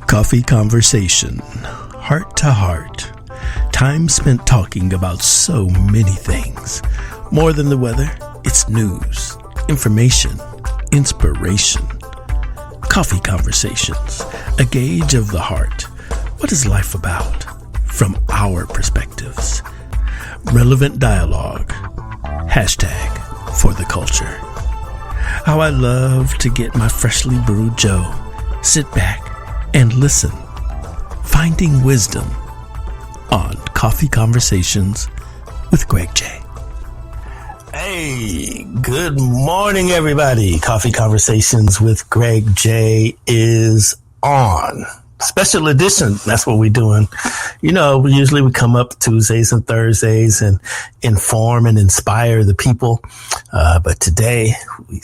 Coffee conversation, heart to heart. Time spent talking about so many things. More than the weather, it's news, information, inspiration. Coffee conversations, a gauge of the heart. What is life about? From our perspectives. Relevant dialogue. Hashtag for the culture. How I love to get my freshly brewed Joe, sit back and listen, finding wisdom on Coffee Conversations with Greg J. Hey, good morning, everybody. Coffee Conversations with Greg J is on. Special edition. That's what we're doing. You know, usually we come up Tuesdays and Thursdays and inform and inspire the people. But today we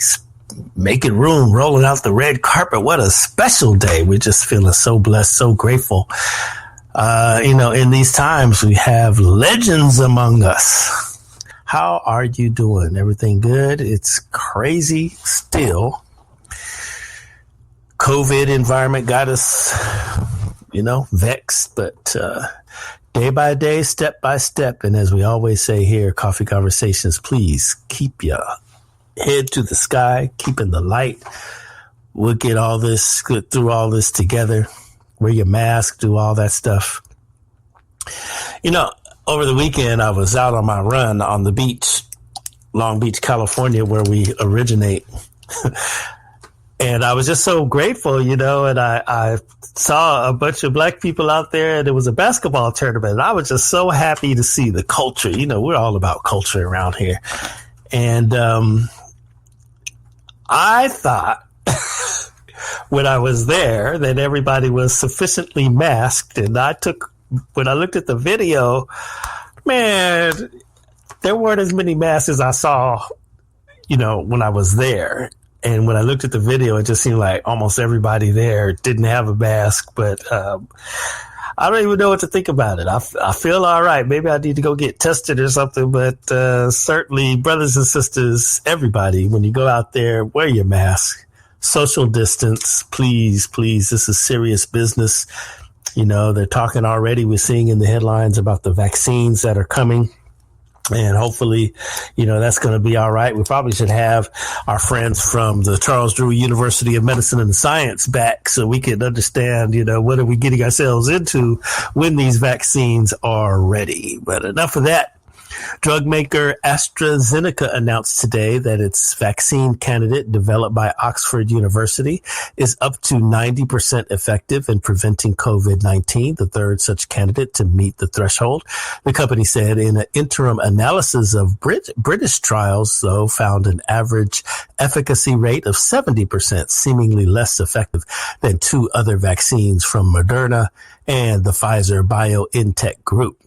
making room, rolling out the red carpet. What a special day. We're just feeling so blessed, so grateful. In these times we have legends among us. How are you doing? Everything good? It's crazy still. COVID environment got us, vexed, but day by day, step by step. And as we always say here, Coffee Conversations, please keep your head to the sky, keeping the light. We'll get through all this together. Wear your mask, do all that stuff. Over the weekend, I was out on my run on the beach, Long Beach, California, where we originate. And I was just so grateful, and I saw a bunch of black people out there, and it was a basketball tournament. And I was just so happy to see the culture. We're all about culture around here. And I thought when I was there that everybody was sufficiently masked. And when I looked at the video, man, there weren't as many masks as I saw, when I was there. And when I looked at the video, it just seemed like almost everybody there didn't have a mask. But I don't even know what to think about it. I feel all right. Maybe I need to go get tested or something. But certainly, brothers and sisters, everybody, when you go out there, wear your mask. Social distance, please, please. This is serious business. They're talking already. We're seeing in the headlines about the vaccines that are coming. And hopefully, that's going to be all right. We probably should have our friends from the Charles Drew University of Medicine and Science back so we can understand, what are we getting ourselves into when these vaccines are ready. But enough of that. Drug maker AstraZeneca announced today that its vaccine candidate developed by Oxford University is up to 90% effective in preventing COVID-19, the third such candidate to meet the threshold. The company said in an interim analysis of British trials, though, found an average efficacy rate of 70%, seemingly less effective than two other vaccines from Moderna and the Pfizer BioNTech group.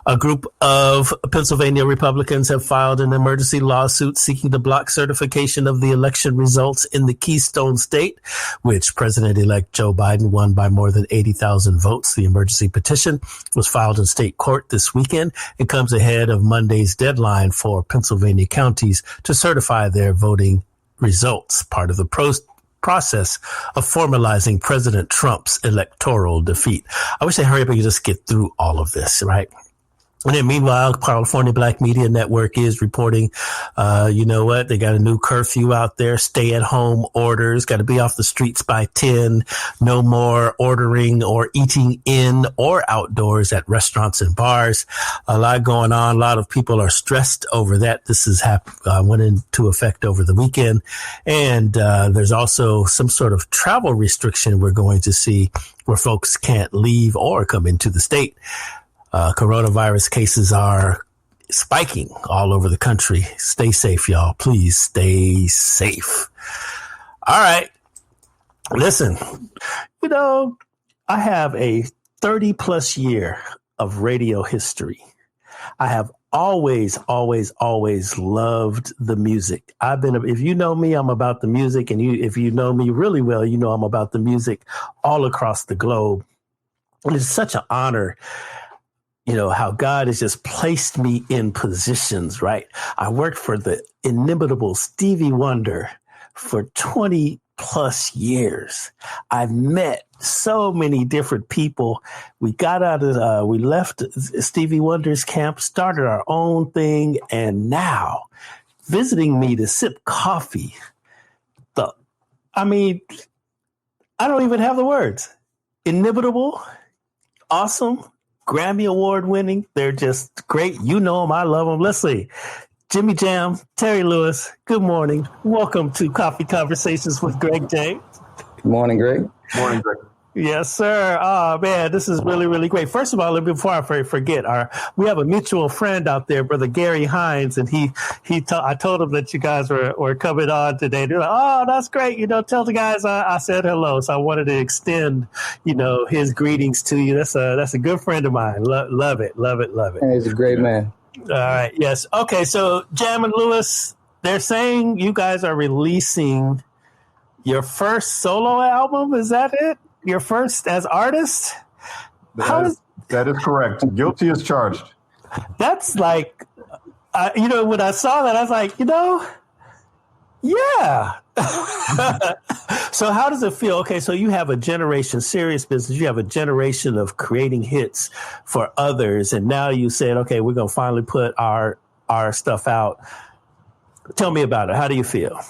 A group of Pennsylvania Republicans have filed an emergency lawsuit seeking to block certification of the election results in the Keystone State, which President-elect Joe Biden won by more than 80,000 votes. The emergency petition was filed in state court this weekend and comes ahead of Monday's deadline for Pennsylvania counties to certify their voting results, part of the process of formalizing President Trump's electoral defeat. I wish they hurry up and just get through all of this, right? And then meanwhile, California Black Media Network is reporting, they got a new curfew out there, stay at home orders, got to be off the streets by 10, no more ordering or eating in or outdoors at restaurants and bars. A lot going on. A lot of people are stressed over that. This is went into effect over the weekend. And there's also some sort of travel restriction we're going to see where folks can't leave or come into the state. Coronavirus cases are spiking all over the country. Stay safe, y'all. Please stay safe. All right. Listen, I have a 30 plus year of radio history. I have always loved the music. If you know me, I'm about the music. And if you know me really well, I'm about the music all across the globe. And it's such an honor, how God has just placed me in positions, right? I worked for the inimitable Stevie Wonder for 20 plus years. I've met so many different people. We got out of, we left Stevie Wonder's camp, started our own thing, and now visiting me to sip coffee. I mean, I don't even have the words. Inimitable, awesome, Grammy Award winning. They're just great. You know them. I love them. Let's see. Jimmy Jam, Terry Lewis, good morning. Welcome to Coffee Conversations with Greg J. Good morning, Greg. Morning, Greg. Yes, sir. Oh, man, this is really, really great. First of all, before I forget, we have a mutual friend out there, Brother Gary Hines, and I told him that you guys were coming on today. They're like, oh, that's great. Tell the guys I said hello. So I wanted to extend, his greetings to you. That's a good friend of mine. Love it. He's a great man. All right. Yes. Okay. So Jam and Lewis, they're saying you guys are releasing your first solo album. Is that it? Your first as artist? That is correct. Guilty as charged. That's like, when I saw that, I was like, yeah. So how does it feel? Okay, so you have a generation, serious business. You have a generation of creating hits for others. And now you said, okay, we're going to finally put our stuff out. Tell me about it. How do you feel?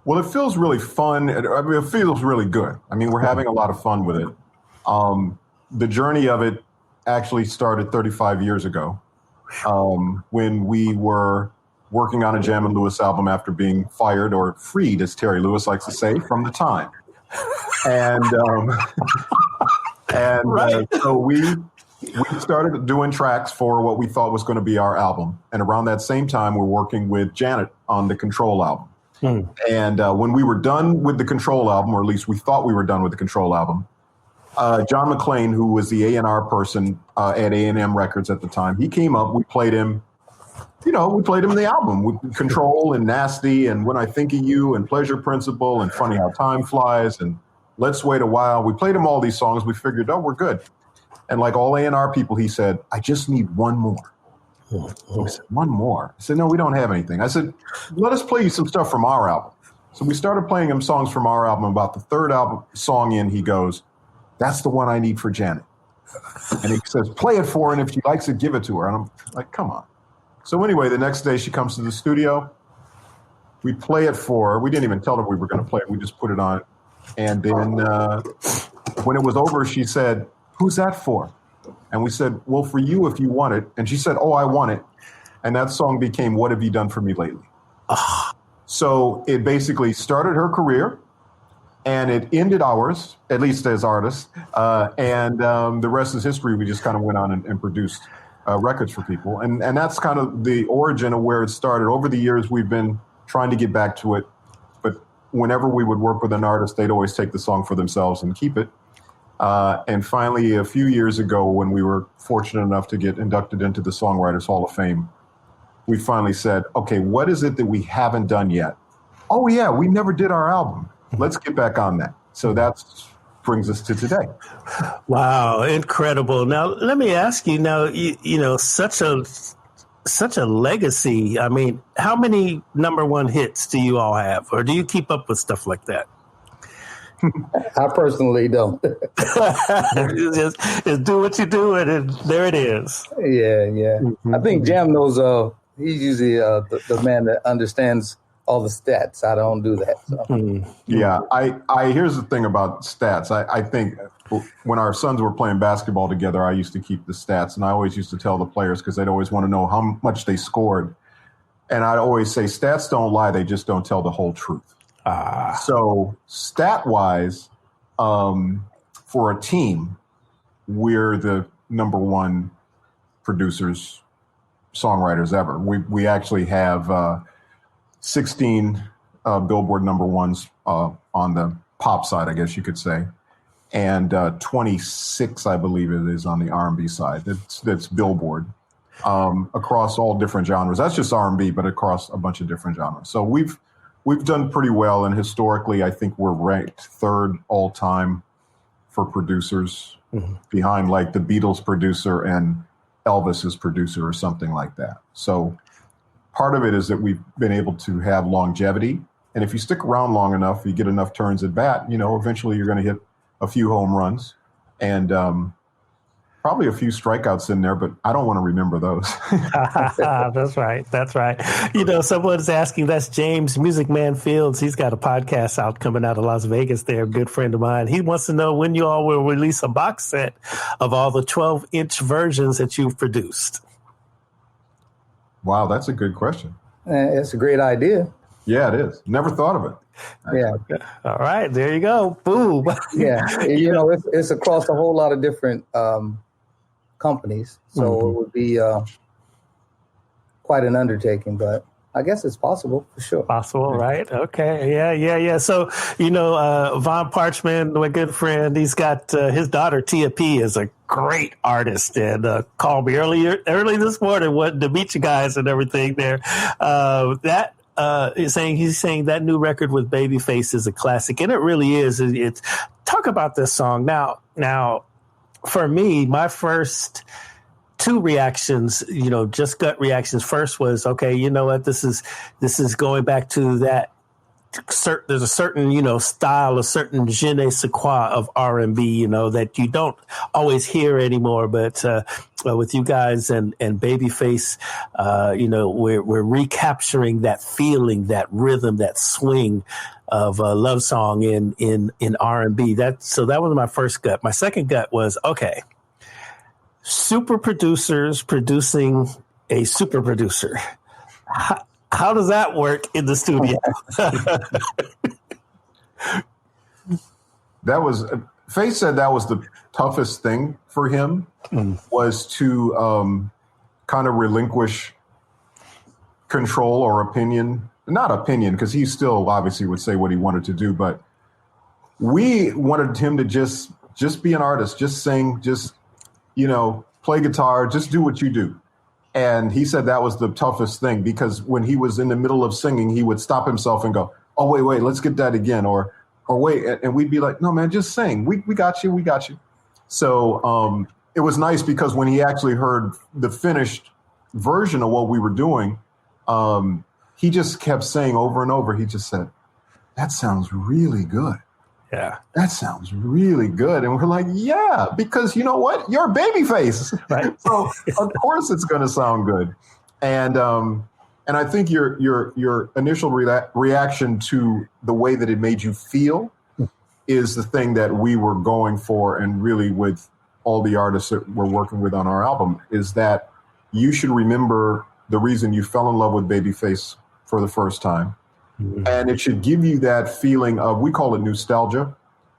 Well, it feels really fun. It feels really good. We're having a lot of fun with it. The journey of it actually started 35 years ago when we were working on a Jam and Lewis album after being fired or freed, as Terry Lewis likes to say, from the Time. So we started doing tracks for what we thought was going to be our album. And around that same time, we're working with Janet on the Control album. And when we were done with the Control album, or at least we thought we were done with the Control album, John McClain, who was the A&R person at A&M Records at the time, he came up. We played him, the album with Control and Nasty and When I Think of You and Pleasure Principle and Funny How Time Flies and Let's Wait a While. We played him all these songs. We figured, we're good. And like all A&R people, he said, I just need one more. I said, one more? I said, no, we don't have anything. I said, let us play you some stuff from our album. So we started playing him songs from our album. About the third song in, he goes, that's the one I need for Janet. And he says, play it for her, and if she likes it, give it to her. And I'm like, come on. So anyway, the next day she comes to the studio. We play it for her. We didn't even tell her we were going to play it. We just put it on. And then when it was over, she said, who's that for? And we said, well, for you if you want it. And she said, oh, I want it. And that song became What Have You Done For Me Lately? So it basically started her career and it ended ours, at least as artists. And the rest is history. We just kind of went on and produced records for people. And that's kind of the origin of where it started. Over the years, we've been trying to get back to it. But whenever we would work with an artist, they'd always take the song for themselves and keep it. And finally, a few years ago, when we were fortunate enough to get inducted into the Songwriters Hall of Fame, we finally said, okay, what is it that we haven't done yet? Oh, yeah, we never did our album. Let's get back on that. So that brings us to today. Wow, incredible. Now, let me ask you, such a legacy. How many number one hits do you all have? Or do you keep up with stuff like that? I personally don't. just do what you do, and there it is. Yeah. Mm-hmm. I think Jam knows. He's usually the man that understands all the stats. I don't do that. So. Mm-hmm. Yeah, I here's the thing about stats. I think when our sons were playing basketball together, I used to keep the stats, and I always used to tell the players because they'd always want to know how much they scored, and I'd always say stats don't lie; they just don't tell the whole truth. So stat-wise, for a team, we're the number one producers, songwriters ever. We actually have 16 Billboard number ones on the pop side, I guess you could say, and 26, I believe it is, on the R&B side. That's Billboard across all different genres. That's just R&B, but across a bunch of different genres. So we've done pretty well, and historically, I think we're ranked third all time for producers, behind like the Beatles producer and Elvis's producer or something like that. So part of it is that we've been able to have longevity And if you stick around long enough, you get enough turns at bat, eventually you're going to hit a few home runs and probably a few strikeouts in there, but I don't want to remember those. That's right. That's right. Someone's asking, that's James Music Man Fields. He's got a podcast out coming out of Las Vegas there, a good friend of mine. He wants to know when you all will release a box set of all the 12-inch versions that you've produced. Wow, that's a good question. It's a great idea. Yeah, it is. Never thought of it. Yeah. All right, there you go. Boom. Yeah. It's across a whole lot of different companies. So it would be quite an undertaking, but I guess it's possible for sure. Possible, right? Okay. Yeah. So, Von Parchman, my good friend, he's got his daughter, Tia P, is a great artist and called me early this morning, wanting to meet you guys and everything there. He's saying that new record with Babyface is a classic, and it really is. It's talk about this song now. For me, my first two reactions, just gut reactions. First was, okay, you know what? This is going back to that. There's a certain, style, a certain je ne sais quoi of R&B, that you don't always hear anymore. But with you guys and Babyface, we're recapturing that feeling, that rhythm, that swing of a love song in R&B. So that was my first gut. My second gut was, okay, super producers producing a super producer. How does that work in the studio? Faith said that was the toughest thing for him, was to kind of relinquish control or opinion. Not opinion, because he still obviously would say what he wanted to do, but we wanted him to just be an artist, just sing, just, play guitar, just do what you do. And he said that was the toughest thing, because when he was in the middle of singing, he would stop himself and go, oh, wait, let's get that again. Or wait. And we'd be like, no, man, just sing. We got you. So it was nice, because when he actually heard the finished version of what we were doing, he just kept saying over and over, he just said, that sounds really good. Yeah. That sounds really good. And we're like, yeah, because you know what? You're Babyface. Right. So of course it's going to sound good. And I think your initial reaction to the way that it made you feel is the thing that we were going for. And really with all the artists that we're working with on our album, is that you should remember the reason you fell in love with Babyface for the first time. Mm-hmm. And it should give you that feeling of, we call it nostalgia,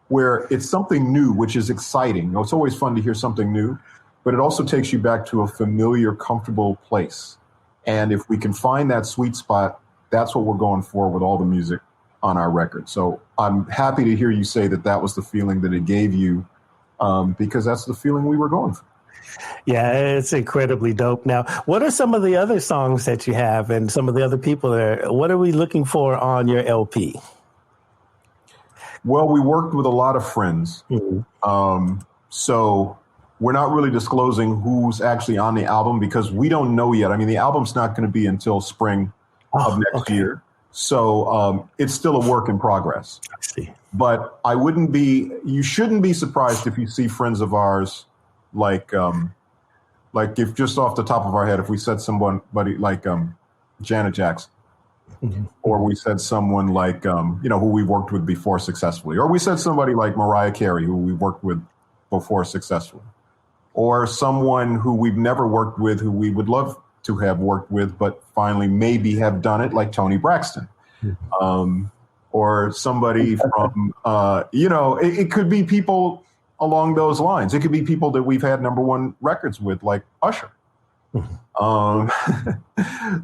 where it's something new, which is exciting. It's always fun to hear something new, but it also takes you back to a familiar, comfortable place. And if we can find that sweet spot, that's what we're going for with all the music on our record. So I'm happy to hear you say that was the feeling that it gave you, because that's the feeling we were going for. Yeah, it's incredibly dope. Now, what are some of the other songs that you have and some of the other people there? What are we looking for on your LP? Well, we worked with a lot of friends. Mm-hmm. So we're not really disclosing who's actually on the album, because we don't know yet. I mean, the album's not going to be until spring of next year. So it's still a work in progress. I see. But you shouldn't be surprised if you see friends of ours, like if just off the top of our head, if we said somebody like Janet Jackson, mm-hmm. or we said someone like who we worked with before successfully, or we said somebody like Mariah Carey, who we worked with before successfully, or someone who we've never worked with, who we would love to have worked with, but finally maybe have done it, like Toni Braxton, mm-hmm. Or somebody from it could be people along those lines. It could be people that we've had number one records with, like Usher.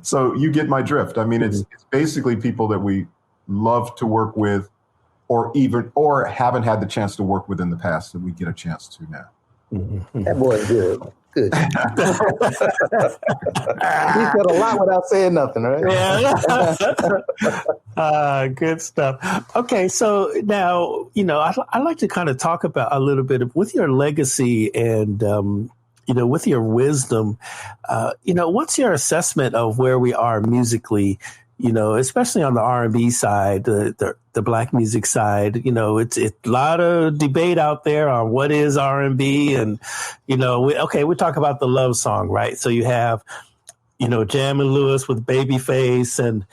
So you get my drift. I mean, it's basically people that we love to work with, or haven't had the chance to work with in the past, that we get a chance to now. That boy's good. Good. He said a lot without saying nothing, right? Yeah. Good stuff. Okay, so now, I'd like to kind of talk about a little bit of, with your legacy and, with your wisdom, what's your assessment of where we are musically, especially on the R&B side, the black music side, it's a lot of debate out there on what is R&B. And, we talk about the love song, right? So you have, Jam and Lewis with Babyface and,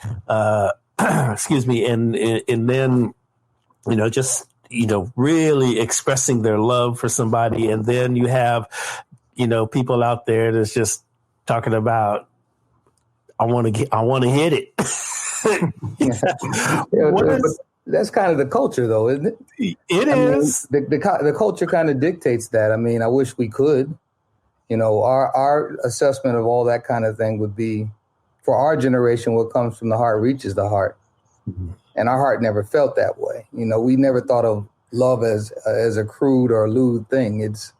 excuse me. And then, just, really expressing their love for somebody. And then you have, people out there that's just talking about, I want to hit it. That's kind of the culture, though, isn't it? It is. The culture kind of dictates that. I mean, I wish we could. Our assessment of all that kind of thing would be, for our generation, what comes from the heart reaches the heart. Mm-hmm. And our heart never felt that way. We never thought of love as a crude or lewd thing. It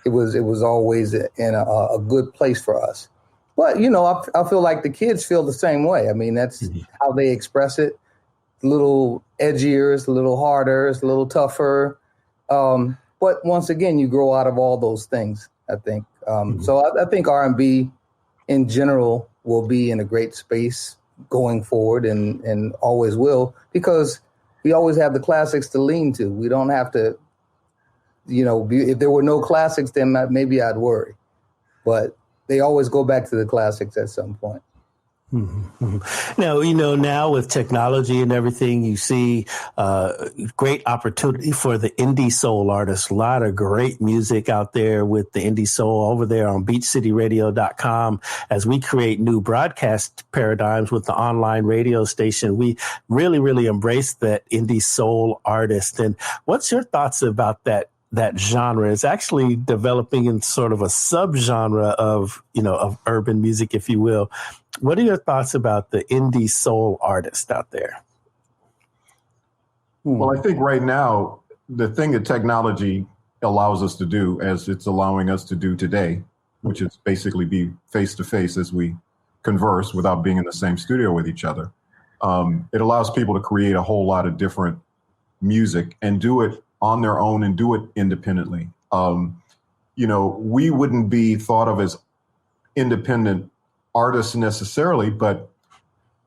was always in a good place for us. But, I feel like the kids feel the same way. I mean, that's how they express it. A little edgier, it's a little harder, it's a little tougher. But once again, you grow out of all those things, I think. So I think R&B in general will be in a great space going forward and always will, because we always have the classics to lean to. We don't have to, if there were no classics, then maybe I'd worry. But they always go back to the classics at some point. Mm-hmm. Now with technology and everything, you see great opportunity for the indie soul artists. A lot of great music out there with the indie soul over there on beachcityradio.com. As we create new broadcast paradigms with the online radio station, we really, really embrace that indie soul artist. And what's your thoughts about that genre? Is actually developing in sort of a subgenre of urban music, if you will. What are your thoughts about the indie soul artist out there? Well, I think right now, the thing that technology allows us to do, as it's allowing us to do today, which is basically be face to face as we converse without being in the same studio with each other. It allows people to create a whole lot of different music and do it on their own and do it independently. We wouldn't be thought of as independent artists necessarily, but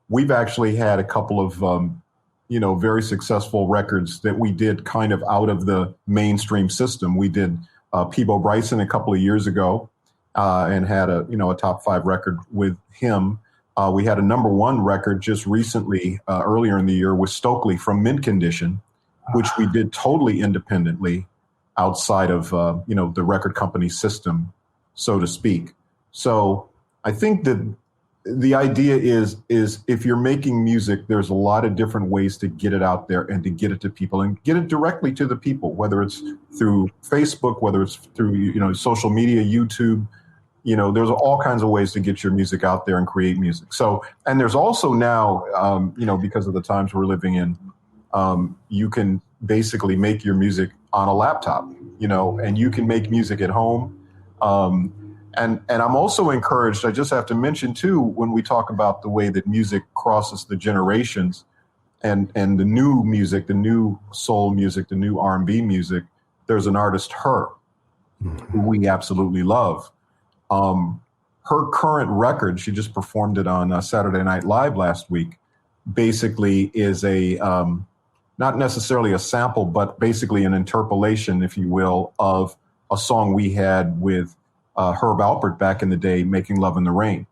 we've actually had a couple of, very successful records that we did kind of out of the mainstream system. We did Peebo Bryson a couple of years ago and had a top 5 record with him. We had a number 1 record just recently, earlier in the year, with Stokely from Mint Condition, which we did totally independently outside of, the record company system, so to speak. So I think that the idea is if you're making music, there's a lot of different ways to get it out there and to get it to people and get it directly to the people, whether it's through Facebook, whether it's through, social media, YouTube. There's all kinds of ways to get your music out there and create music. So, and there's also now, because of the times we're living in, you can basically make your music on a laptop, and you can make music at home. And I'm also encouraged, I just have to mention too, when we talk about the way that music crosses the generations and the new music, the new soul music, the new R&B music, there's an artist, Her, who we absolutely love. Her current record, she just performed it on Saturday Night Live last week, basically is a, not necessarily a sample, but basically an interpolation, if you will, of a song we had with Herb Alpert back in the day, Making Love in the Rain.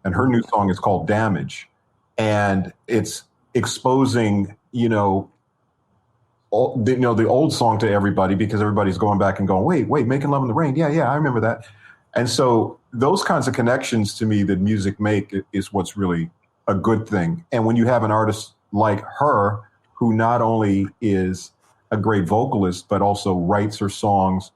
And her new song is called Damage. And it's exposing, the old song to everybody, because everybody's going back and going, wait, Making Love in the Rain. Yeah, I remember that. And so those kinds of connections to me that music make is what's really a good thing. And when you have an artist like Her, who not only is a great vocalist, but also writes her songs,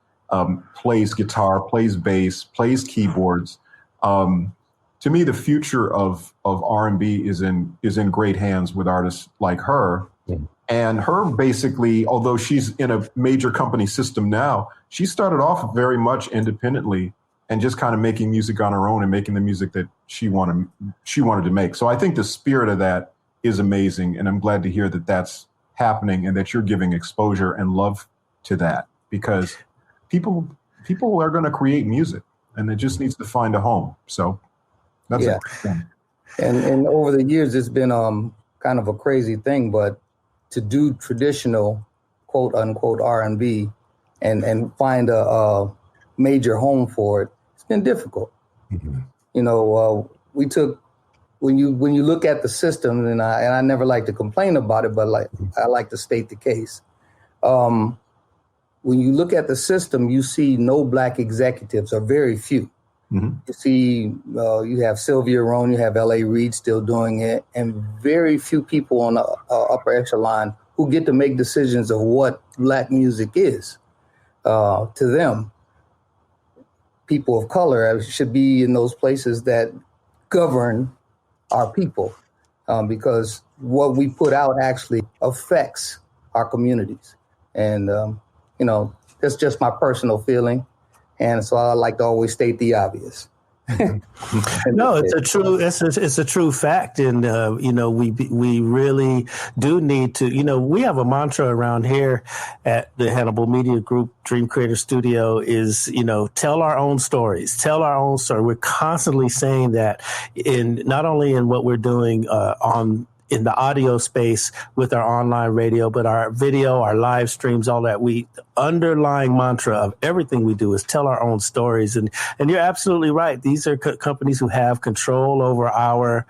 plays guitar, plays bass, plays keyboards. To me, the future of R&B is in great hands with artists like Her. And Her basically, although she's in a major company system now, she started off very much independently and just kind of making music on her own and making the music that she wanted to make. So I think the spirit of that is amazing, and I'm glad to hear that that's happening and that you're giving exposure and love to that, because people are going to create music, and it just needs to find a home. So that's a great thing. And over the years, it's been kind of a crazy thing, but to do traditional quote unquote R&B and find a major home for it, it's been difficult. Mm-hmm. You know, we took when you look at the system, and I never like to complain about it, but I like to state the case. When you look at the system, you see no Black executives, or very few. Mm-hmm. You see, you have Sylvia Rhone, you have L.A. Reid still doing it, and very few people on the upper echelon who get to make decisions of what Black music is. To them, people of color should be in those places that govern our people, because what we put out actually affects our communities. And, you know, that's just my personal feeling. And so I like to always state the obvious. No, it's a true fact. And, you know, we really do need to, you know, we have a mantra around here at the Hannibal Media Group Dream Creator Studio is, you know, tell our own stories, tell our own story. We're constantly saying that in not only in what we're doing in the audio space with our online radio, but our video, our live streams, all that. The underlying mantra of everything we do is tell our own stories. And you're absolutely right. These are companies who have control over our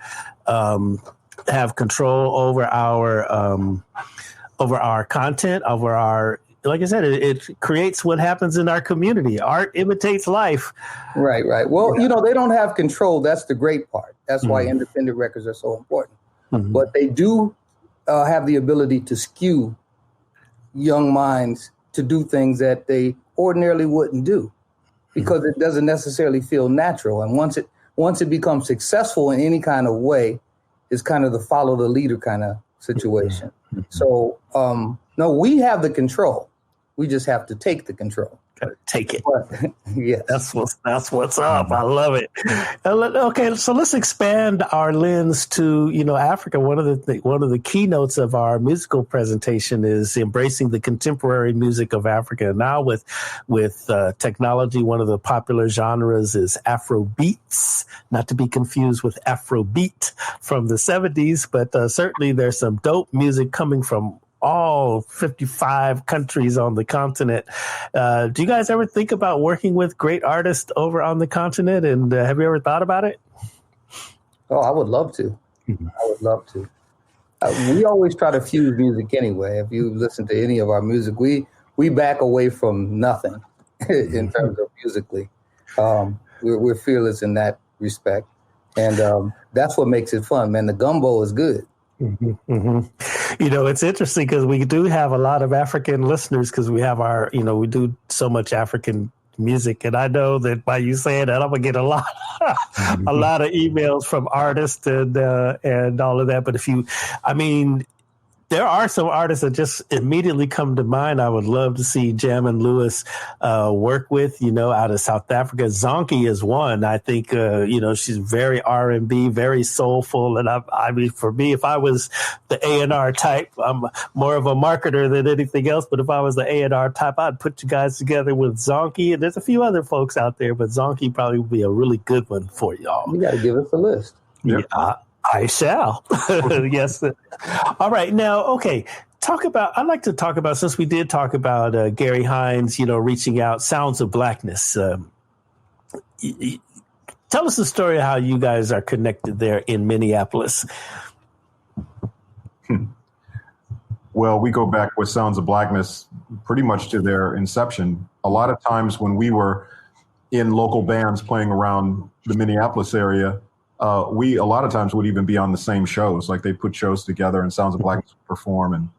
content, over our, like I said, it creates what happens in our community. Art imitates life. Right. Well, you know, they don't have control. That's the great part. That's why independent records are so important. Mm-hmm. But they do have the ability to skew young minds to do things that they ordinarily wouldn't do, because it doesn't necessarily feel natural. And once it becomes successful in any kind of way, it's kind of the follow the leader kind of situation. Mm-hmm. So, no, we have the control. We just have to take the control. Gotta take it. Yeah, that's what's up. I love it. Okay, so let's expand our lens to, you know, Africa. One of the keynotes of our musical presentation is embracing the contemporary music of Africa. Now with technology, one of the popular genres is Afro beats, not to be confused with Afrobeat from the 70s, but certainly there's some dope music coming from all 55 countries on the continent. Do you guys ever think about working with great artists over on the continent? And have you ever thought about it? Oh, I would love to. I would love to. We always try to fuse music anyway. If you listen to any of our music, we back away from nothing in terms of musically. We're fearless in that respect. And that's what makes it fun, man. The gumbo is good. Mm-hmm, mm-hmm. You know, it's interesting because we do have a lot of African listeners because we have we do so much African music. And I know that by you saying that, I'm going to get a lot of emails from artists and all of that. But there are some artists that just immediately come to mind. I would love to see Jam and Lewis work with, you know, out of South Africa. Zonky is one. I think, she's very R&B, very soulful. And I mean, for me, if I was the A&R type, I'm more of a marketer than anything else. But if I was the A&R type, I'd put you guys together with Zonky. And there's a few other folks out there, but Zonky probably would be a really good one for y'all. You got to give us a list. Yeah. I shall. Yes. All right. Now, okay. I'd like to talk about, since we did talk about Gary Hines, you know, reaching out, Sounds of Blackness. Tell us the story of how you guys are connected there in Minneapolis. Well, we go back with Sounds of Blackness pretty much to their inception. A lot of times when we were in local bands playing around the Minneapolis area, we a lot of times would even be on the same shows. Like they put shows together and Sounds of Blackness would perform, and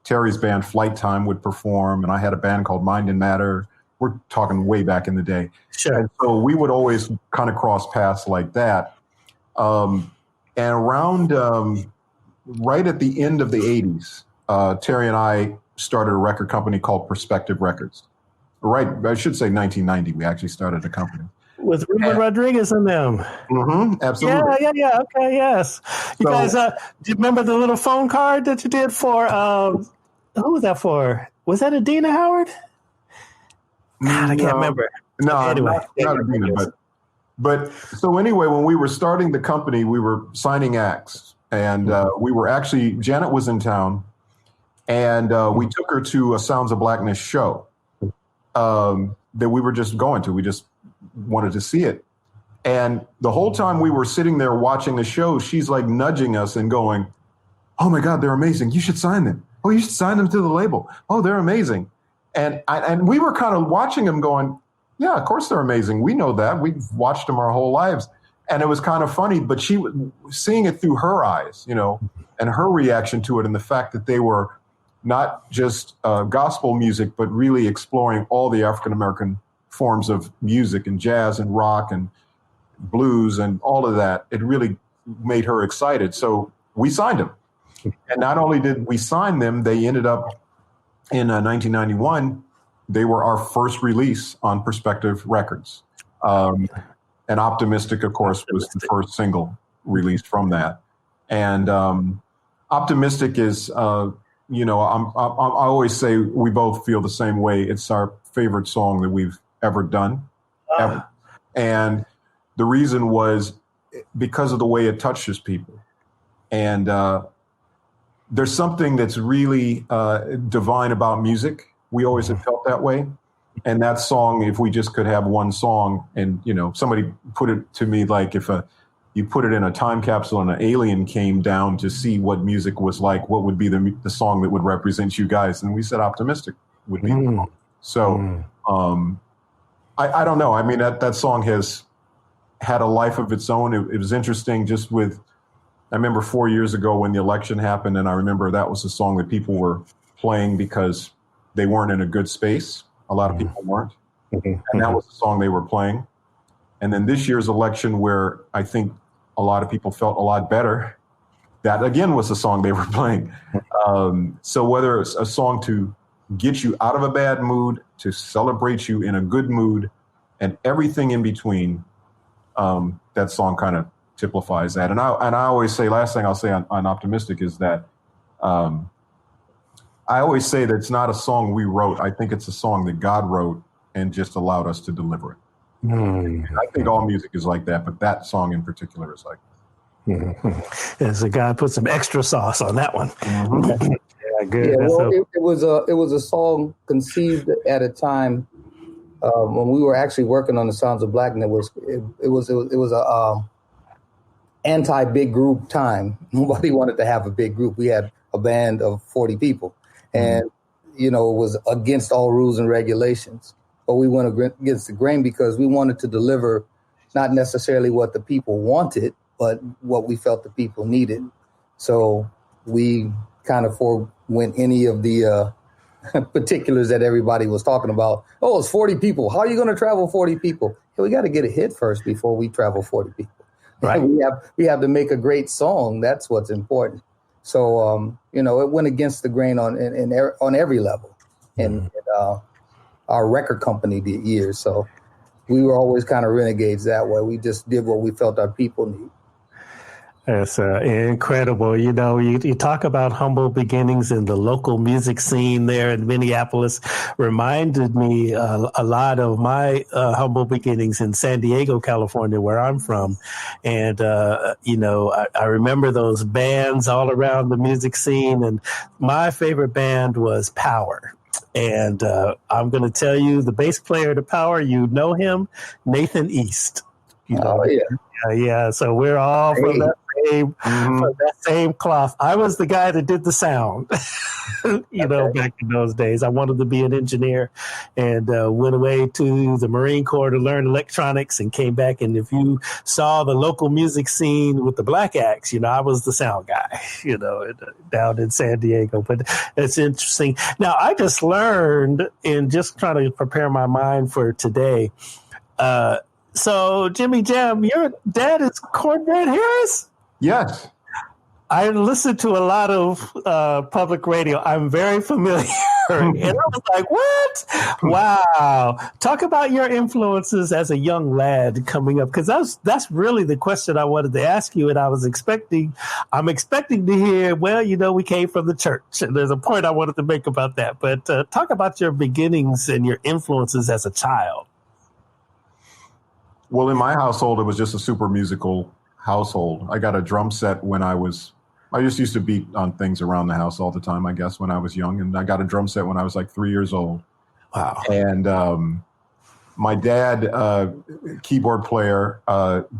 Terry's band Flight Time would perform, and I had a band called Mind and Matter. We're talking way back in the day. Sure. And so we would always kind of cross paths like that. And around right at the end of the 80s, Terry and I started a record company called Perspective Records. Right, I should say 1990. We actually started a company. With Ruben Rodriguez and them. Mm-hmm, absolutely. Yeah. Okay, yes. You guys, do you remember the little phone card that you did for, who was that for? Was that Adina Howard? God, I can't remember. No, anyway, not Adina, But so anyway, when we were starting the company, we were signing acts, and we were actually, Janet was in town, and we took her to a Sounds of Blackness show that we were just going to. We just wanted to see it. And the whole time we were sitting there watching the show, she's like nudging us and going, "Oh my God, they're amazing. You should sign them. Oh, you should sign them to the label. Oh, they're amazing." And we were kind of watching them going, "Yeah, of course they're amazing. We know that. We've watched them our whole lives." And it was kind of funny, but she was seeing it through her eyes, you know, and her reaction to it, and the fact that they were not just gospel music, but really exploring all the African-American forms of music and jazz and rock and blues and all of that. It really made her excited. So we signed them. And not only did we sign them, they ended up in 1991. They were our first release on Perspective Records. And Optimistic, of course, was the first single released from that. And Optimistic is, you know, I always say we both feel the same way. It's our favorite song that we've ever done, ever. And the reason was because of the way it touches people. And there's something that's really divine about music. We always have felt that way. And that song, if we just could have one song, and, you know, somebody put it to me like, if you put it in a time capsule and an alien came down to see what music was like, what would be the song that would represent you guys? And we said Optimistic would be the song. So I don't know. I mean, that song has had a life of its own. It was interesting just with, I remember 4 years ago when the election happened, and I remember that was a song that people were playing because they weren't in a good space. A lot of people weren't. And that was the song they were playing. And then this year's election, where I think a lot of people felt a lot better, that again was the song they were playing. So whether it's a song to get you out of a bad mood, to celebrate you in a good mood, and everything in between, that song kind of typifies that. And I always say, last thing I'll say on Optimistic is that I always say that it's not a song we wrote. I think it's a song that God wrote and just allowed us to deliver it. I think all music is like that, but that song in particular is like that. And so God put some extra sauce on that one. Yeah, good. Yeah, well, it was a song conceived at a time when we were actually working on the Sounds of Black, and it was a anti-big group time. Nobody wanted to have a big group. We had a band of 40 people, and you know, it was against all rules and regulations. But we went against the grain because we wanted to deliver not necessarily what the people wanted, but what we felt the people needed. So we kind of forewent any of the particulars that everybody was talking about. Oh, it's 40 people. How are you going to travel 40 people? Hey, we got to get a hit first before we travel 40 people. Right. We have to make a great song. That's what's important. So, you know, it went against the grain on every level. And our record company did years. So we were always kind of renegades that way. We just did what we felt our people need. That's incredible. You know, you talk about humble beginnings in the local music scene there in Minneapolis. Reminded me a lot of my humble beginnings in San Diego, California, where I'm from. And, you know, I remember those bands all around the music scene. And my favorite band was Power. And I'm going to tell you, the bass player to Power, you know him, Nathan East. You know, yeah. So we're all from that same cloth. I was the guy that did the sound, you know, back in those days. I wanted to be an engineer and went away to the Marine Corps to learn electronics and came back. And if you saw the local music scene with the Black Acts, you know, I was the sound guy, you know, down in San Diego. But it's interesting. Now, I just learned in just trying to prepare my mind for today, so, Jimmy Jam, your dad is Cornbread Harris? Yes. I listen to a lot of public radio. I'm very familiar. And I was like, what? Wow. Talk about your influences as a young lad coming up, because that's really the question I wanted to ask you. And I'm expecting to hear, well, you know, we came from the church. And there's a point I wanted to make about that. But talk about your beginnings and your influences as a child. Well, in my household, it was just a super musical household. I got a drum set when I just used to beat on things around the house all the time, I guess, when I was young. And I got a drum set when I was like 3 years old. Wow. And my dad, keyboard player,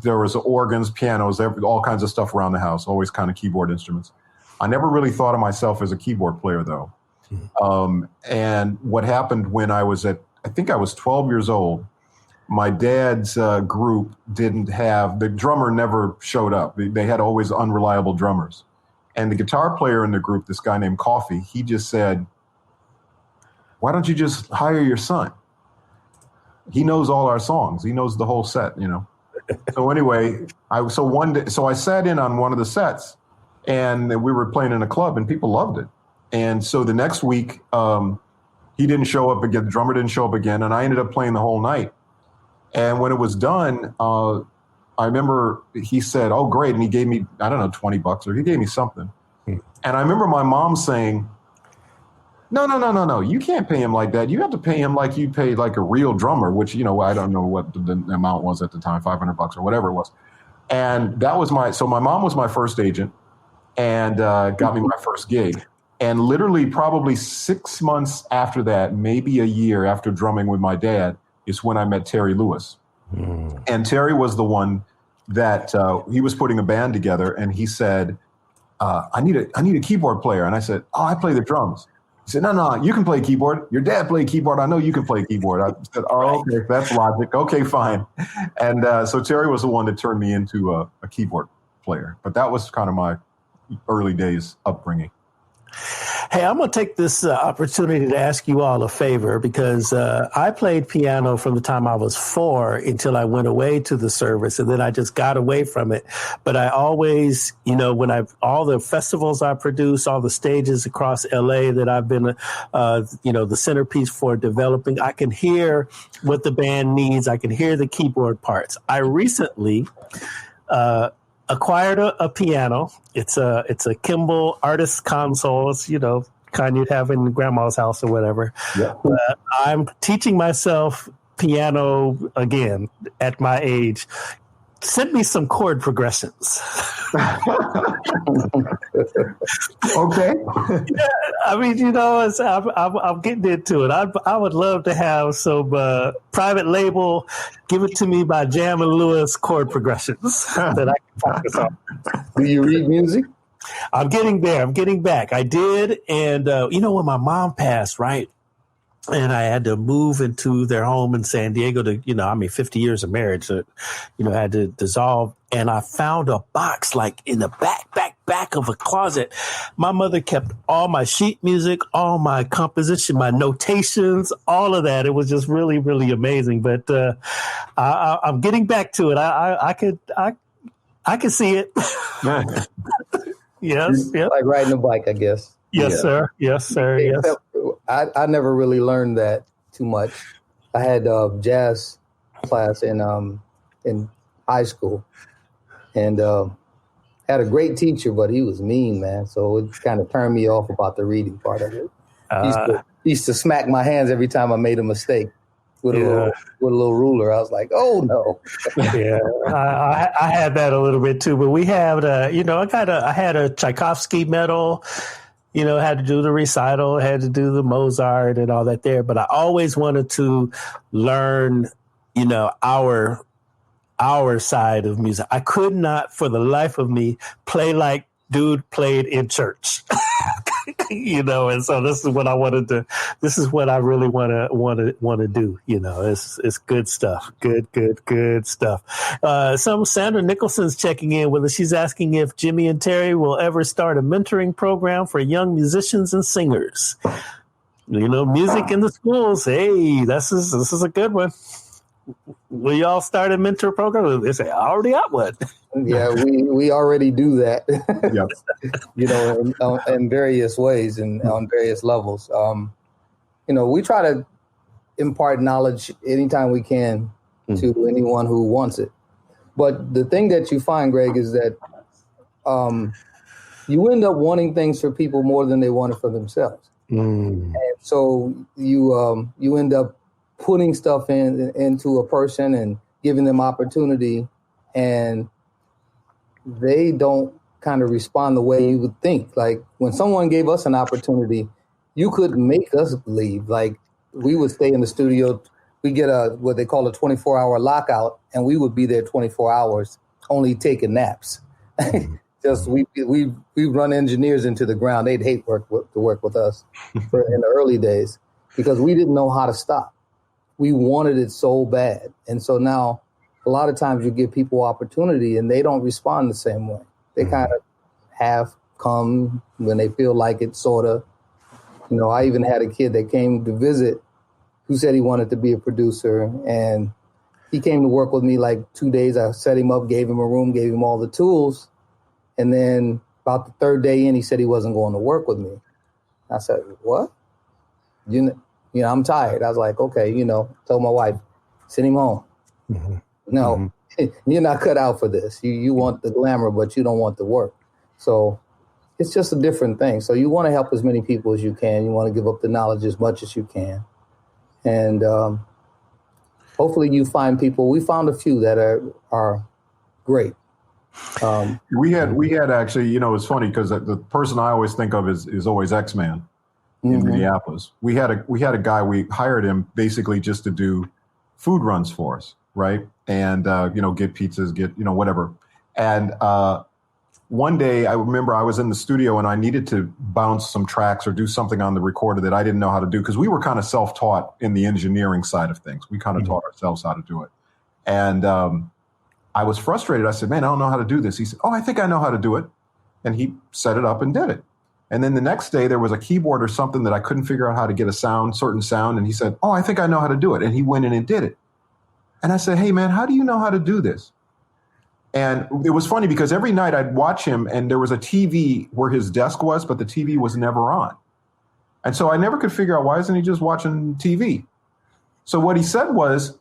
there was organs, pianos, all kinds of stuff around the house, always kind of keyboard instruments. I never really thought of myself as a keyboard player, though. And what happened when I think I was 12 years old, my dad's group the drummer never showed up. They had always unreliable drummers. And the guitar player in the group, this guy named Coffee, he just said, why don't you just hire your son? He knows all our songs. He knows the whole set, So anyway, I sat in on one of the sets, and we were playing in a club, and people loved it. And so the next week, he didn't show up again. The drummer didn't show up again, and I ended up playing the whole night. And when it was done, I remember he said, "Oh, great," and he gave me, I don't know, $20, or he gave me something. And I remember my mom saying, No. You can't pay him like that. You have to pay him like you paid like a real drummer, which, I don't know what the amount was at the time, $500 or whatever it was. And that was so my mom was my first agent and got me my first gig. And literally probably 6 months after that, maybe a year after drumming with my dad, is when I met Terry Lewis. And Terry was the one that he was putting a band together, and he said, I need a keyboard player. And I said, oh, I play the drums. He said, no, you can play keyboard. Your dad played keyboard. I know you can play keyboard. I said, oh, okay, that's logic. Okay, fine. And so Terry was the one that turned me into a keyboard player. But that was kind of my early days upbringing. Hey, I'm going to take this opportunity to ask you all a favor, because I played piano from the time I was 4 until I went away to the service, and then I just got away from it. But I always, all the festivals I produce, all the stages across LA that I've been, the centerpiece for developing, I can hear what the band needs. I can hear the keyboard parts. I recently acquired a piano. It's a Kimball Artist Console. It's, kind you'd have in grandma's house or whatever. Yeah. But I'm teaching myself piano again at my age. Send me some chord progressions. Okay. Yeah, I mean, I'm getting into it. I would love to have some private label, give it to me by Jam and Lewis chord progressions that I can focus on. Do you read music? I'm getting there. I'm getting back. I did. And, when my mom passed, right? And I had to move into their home in San Diego to, 50 years of marriage, so, had to dissolve. And I found a box like in the back of a closet. My mother kept all my sheet music, all my composition, my notations, all of that. It was just really, really amazing. But I'm getting back to it. I could see it. Yes. Like riding a bike, I guess. Yes, sir. Yes, sir. Yes. I never really learned that too much. I had jazz class in high school, and had a great teacher, but he was mean, man. So it kind of turned me off about the reading part of it. He used to smack my hands every time I made a mistake with a little ruler. I was like, oh no. Yeah, I had that a little bit too. But we had, I had a Tchaikovsky medal. Had to do the recital, had to do the Mozart and all that there. But I always wanted to learn, our side of music. I could not, for the life of me, play like dude played in church. And so this is what I wanted to. This is what I really want to do. It's good stuff. Good stuff. Sandra Nicholson's checking in with us. She's asking if Jimmy and Terry will ever start a mentoring program for young musicians and singers. Music in the schools. Hey, this is a good one. Will y'all start a mentor program? They say, I already got one. Yeah, we already do that. Yep. In various ways and on various levels. We try to impart knowledge anytime we can to anyone who wants it. But the thing that you find, Greg, is that you end up wanting things for people more than they want it for themselves. And so you end up putting stuff into a person and giving them opportunity, and they don't kind of respond the way you would think. Like when someone gave us an opportunity, you couldn't make us leave. Like we would stay in the studio. We get what they call a 24-hour lockout, and we would be there 24 hours, only taking naps. Just we run engineers into the ground. They'd hate to work with us in the early days because we didn't know how to stop. We wanted it so bad, and so now a lot of times you give people opportunity, and they don't respond the same way. They kind of half come when they feel like it, sort of. You know, I even had a kid that came to visit who said he wanted to be a producer, and he came to work with me like 2 days. I set him up, gave him a room, gave him all the tools. And then about the third day in, he said he wasn't going to work with me. I said, what? You know, I'm tired. I was like, okay, told my wife, send him home. Mm-hmm. No, you're not cut out for this. You want the glamour, but you don't want the work. So it's just a different thing. So you want to help as many people as you can. You want to give up the knowledge as much as you can. And hopefully you find people. We found a few that are great. We had actually, it's funny because the person I always think of is always X-Man in Minneapolis. We had a guy, we hired him basically just to do food runs for us, right? And get pizzas, get whatever. And one day I remember I was in the studio and I needed to bounce some tracks or do something on the recorder that I didn't know how to do because we were kind of self-taught in the engineering side of things. We kind of taught ourselves how to do it. And I was frustrated. I said, man, I don't know how to do this. He said, oh, I think I know how to do it. And he set it up and did it. And then the next day there was a keyboard or something that I couldn't figure out how to get a certain sound. And he said, oh, I think I know how to do it. And he went in and did it. And I said, hey, man, how do you know how to do this? And it was funny because every night I'd watch him and there was a TV where his desk was, but the TV was never on. And so I never could figure out, why isn't he just watching TV? So what he said was,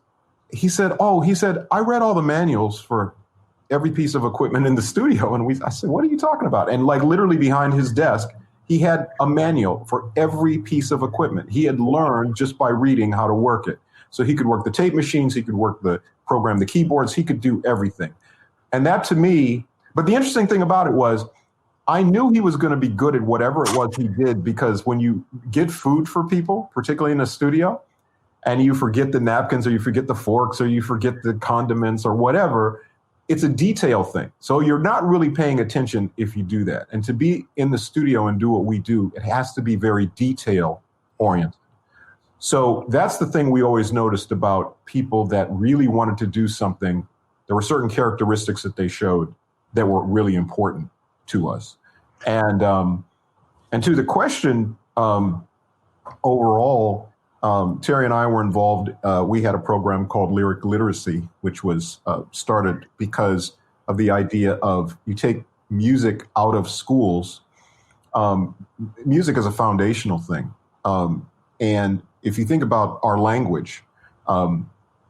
he said, I read all the manuals for every piece of equipment in the studio. And I said, what are you talking about? And like literally behind his desk, he had a manual for every piece of equipment. He had learned just by reading how to work it. So he could work the tape machines, he could program the keyboards, he could do everything. And that to me, but the interesting thing about it was, I knew he was going to be good at whatever it was he did, because when you get food for people, particularly in a studio, and you forget the napkins or you forget the forks or you forget the condiments or whatever, it's a detail thing. So you're not really paying attention if you do that. And to be in the studio and do what we do, it has to be very detail oriented. So that's the thing we always noticed about people that really wanted to do something. There were certain characteristics that they showed that were really important to us. And to the question, overall, Terry and I were involved. We had a program called Lyric Literacy, which was started because of the idea of you take music out of schools. Music is a foundational thing. And if you think about our language,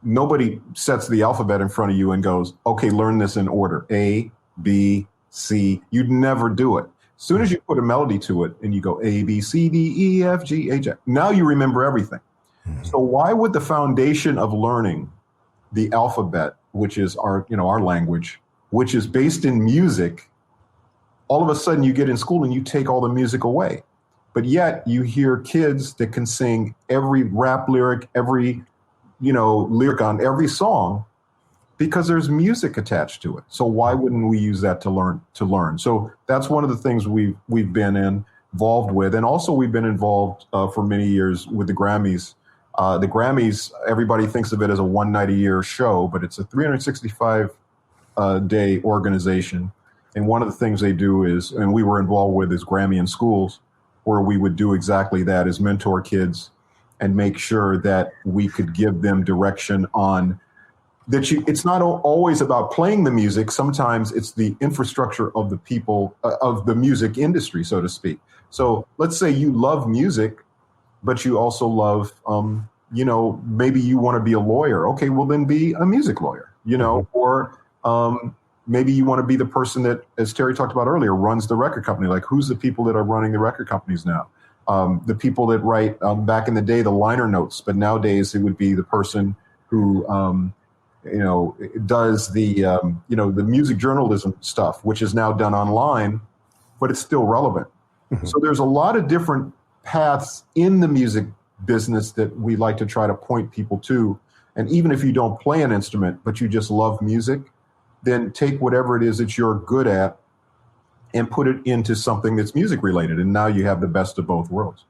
nobody sets the alphabet in front of you and goes, okay, learn this in order. A, B, C. You'd never do it. As soon as you put a melody to it and you go A, B, C, D, E, F, G, H, now you remember everything. So why would the foundation of learning the alphabet, which is our language, which is based in music, all of a sudden you get in school and you take all the music away? But yet you hear kids that can sing every rap lyric, every lyric on every song, because there's music attached to it. So why wouldn't we use that to learn? So that's one of the things we've been involved with. And also we've been involved for many years with the Grammys. The Grammys, everybody thinks of it as a one night a year show, but it's a 365 day organization. And one of the things they do is, and we were involved with, is Grammy in Schools, where we would do exactly that, is mentor kids and make sure that we could give them direction on that. It's not always about playing the music. Sometimes it's the infrastructure of the people, of the music industry, so to speak. So let's say you love music, but you also love, maybe you want to be a lawyer. Okay, well then be a music lawyer, or maybe you want to be the person that, as Terry talked about earlier, runs the record company. Like, who's the people that are running the record companies now? The people that write, back in the day, the liner notes, but nowadays it would be the person who does the the music journalism stuff, which is now done online, but it's still relevant. Mm-hmm. So there's a lot of different paths in the music business that we like to try to point people to. And even if you don't play an instrument, but you just love music, then take whatever it is that you're good at and put it into something that's music related. And now you have the best of both worlds.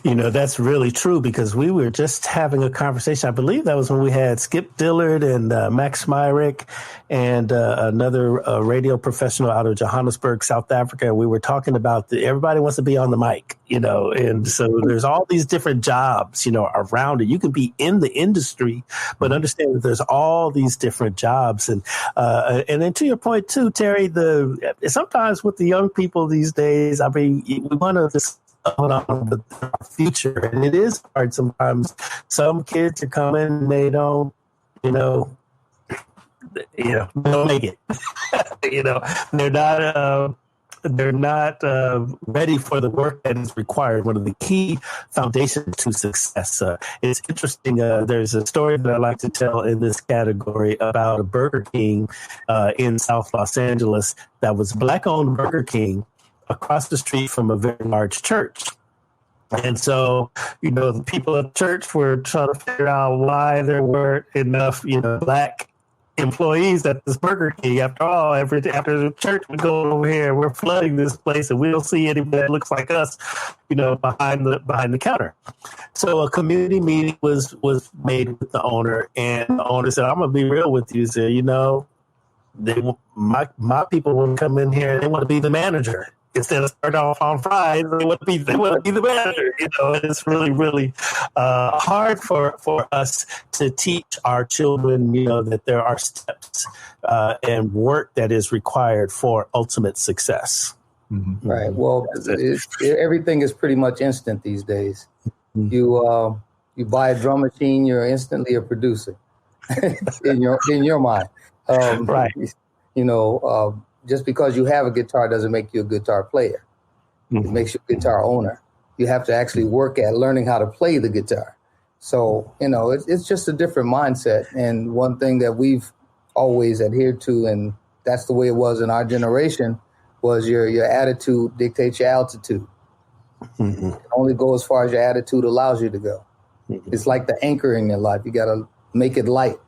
That's really true, because we were just having a conversation. I believe that was when we had Skip Dillard and Max Myrick and another radio professional out of Johannesburg, South Africa. We were talking about everybody wants to be on the mic, and so there's all these different jobs, around it. You can be in the industry, but understand that there's all these different jobs. And then to your point too, Terry, sometimes with the young people these days, we want to just hold on with our future, and it is hard sometimes. Some kids are coming and they don't, they don't make it. They're not ready for the work that is required. One of the key foundations to success. It's interesting. There's a story that I like to tell in this category about a Burger King in South Los Angeles that was Black-owned Burger King, across the street from a very large church. And so, the people at church were trying to figure out why there weren't enough, Black employees at this Burger King. After all, after the church, we go over here, we're flooding this place, and we don't see anybody that looks like us, behind the counter. So a community meeting was made with the owner, and the owner said, "I'm gonna be real with you, sir. My people want to come in here, and they want to be the manager." Instead of starting off on fries, they want to be the manager. And it's really, really hard for us to teach our children, that there are steps and work that is required for ultimate success. Mm-hmm. Right. Well, everything is pretty much instant these days. Mm-hmm. You buy a drum machine, you're instantly a producer in your mind. Right. Just because you have a guitar doesn't make you a guitar player. Mm-hmm. It makes you a guitar owner. You have to actually work at learning how to play the guitar. So, it's just a different mindset. And one thing that we've always adhered to, and that's the way it was in our generation, was your attitude dictates your altitude. Mm-hmm. You can only go as far as your attitude allows you to go. Mm-hmm. It's like the anchor in your life. You got to make it light.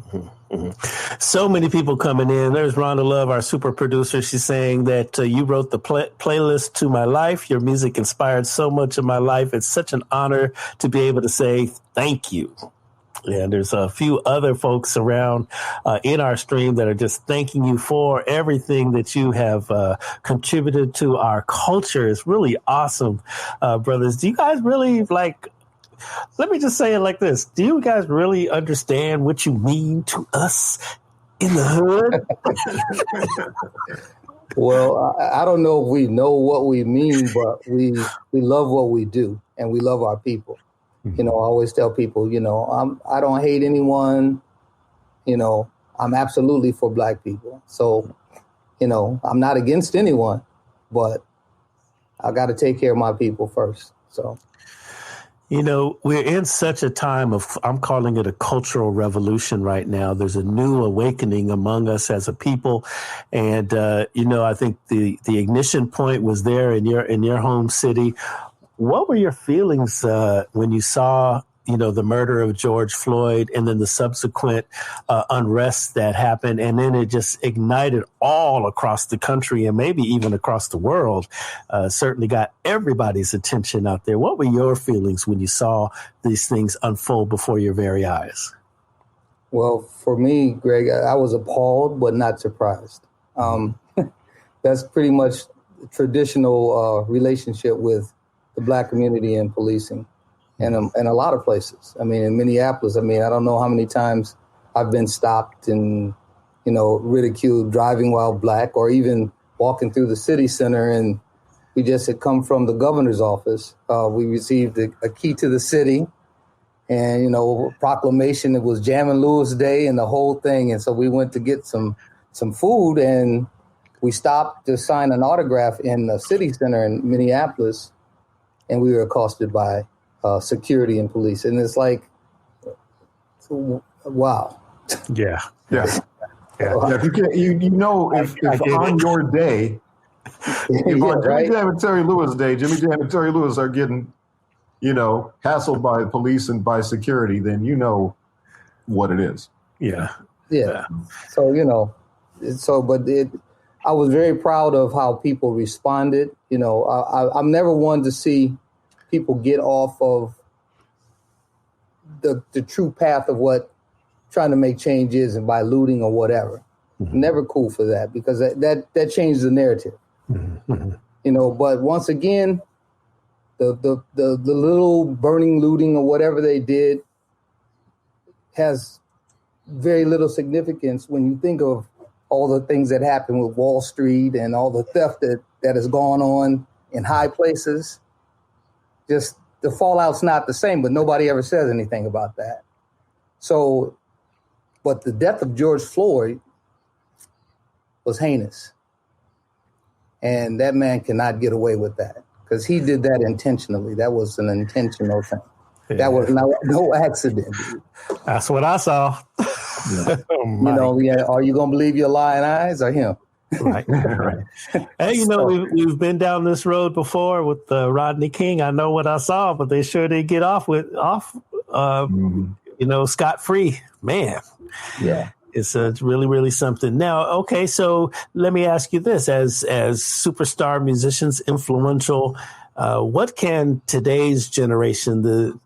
Mm-hmm. Mm-hmm. So many people coming in. There's Rhonda Love, our super producer. She's saying that you wrote the playlist to my life. Your music inspired so much of my life. It's such an honor to be able to say thank you. And there's a few other folks around in our stream that are just thanking you for everything that you have contributed to our culture. It's really awesome, brothers. Do you guys really let me just say it like this. Do you guys really understand what you mean to us in the hood? Well, I don't know if we know what we mean, but we love what we do, and we love our people. Mm-hmm. I always tell people, I don't hate anyone. I'm absolutely for Black people. So, I'm not against anyone, but I got to take care of my people first. So. We're in such a time of, I'm calling it a cultural revolution right now. There's a new awakening among us as a people. And, I think the ignition point was there in your home city. What were your feelings when you saw, the murder of George Floyd and then the subsequent unrest that happened? And then it just ignited all across the country and maybe even across the world, certainly got everybody's attention out there. What were your feelings when you saw these things unfold before your very eyes? Well, for me, Greg, I was appalled, but not surprised. That's pretty much the traditional relationship with the Black community and policing. And a lot of places. I mean, in Minneapolis, I don't know how many times I've been stopped and, ridiculed driving while Black, or even walking through the city center. And we just had come from the governor's office. We received a key to the city and, proclamation. It was Jam and Lewis Day and the whole thing. And so we went to get some food, and we stopped to sign an autograph in the city center in Minneapolis. And we were accosted by security and police. And it's like, Wow. Yeah. Yeah. If you can't, if on your day, if on Jimmy Jam and Terry Lewis day, Jimmy Jam and Terry Lewis are getting, hassled by the police and by security, then you know what it is. Yeah. So, I was very proud of how people responded. I'm never one to see people get off of the true path of what trying to make change is and by looting or whatever. Mm-hmm. Never cool for that, because that changes the narrative. Mm-hmm. But once again, the little burning, looting, or whatever they did has very little significance when you think of all the things that happened with Wall Street and all the theft that has gone on in high places. Just the fallout's not the same, but nobody ever says anything about that. So, but the death of George Floyd was heinous. And that man cannot get away with that, because he did that intentionally. That was an intentional thing. Yeah. That was no accident. Dude. That's what I saw. Are you going to believe your lying eyes or him? Right. Hey, we've been down this road before with Rodney King. I know what I saw, but they sure did get off scot-free. Man. Yeah. It's really, really something. Now, okay, so let me ask you this: as superstar musicians, influential, what can today's generation, the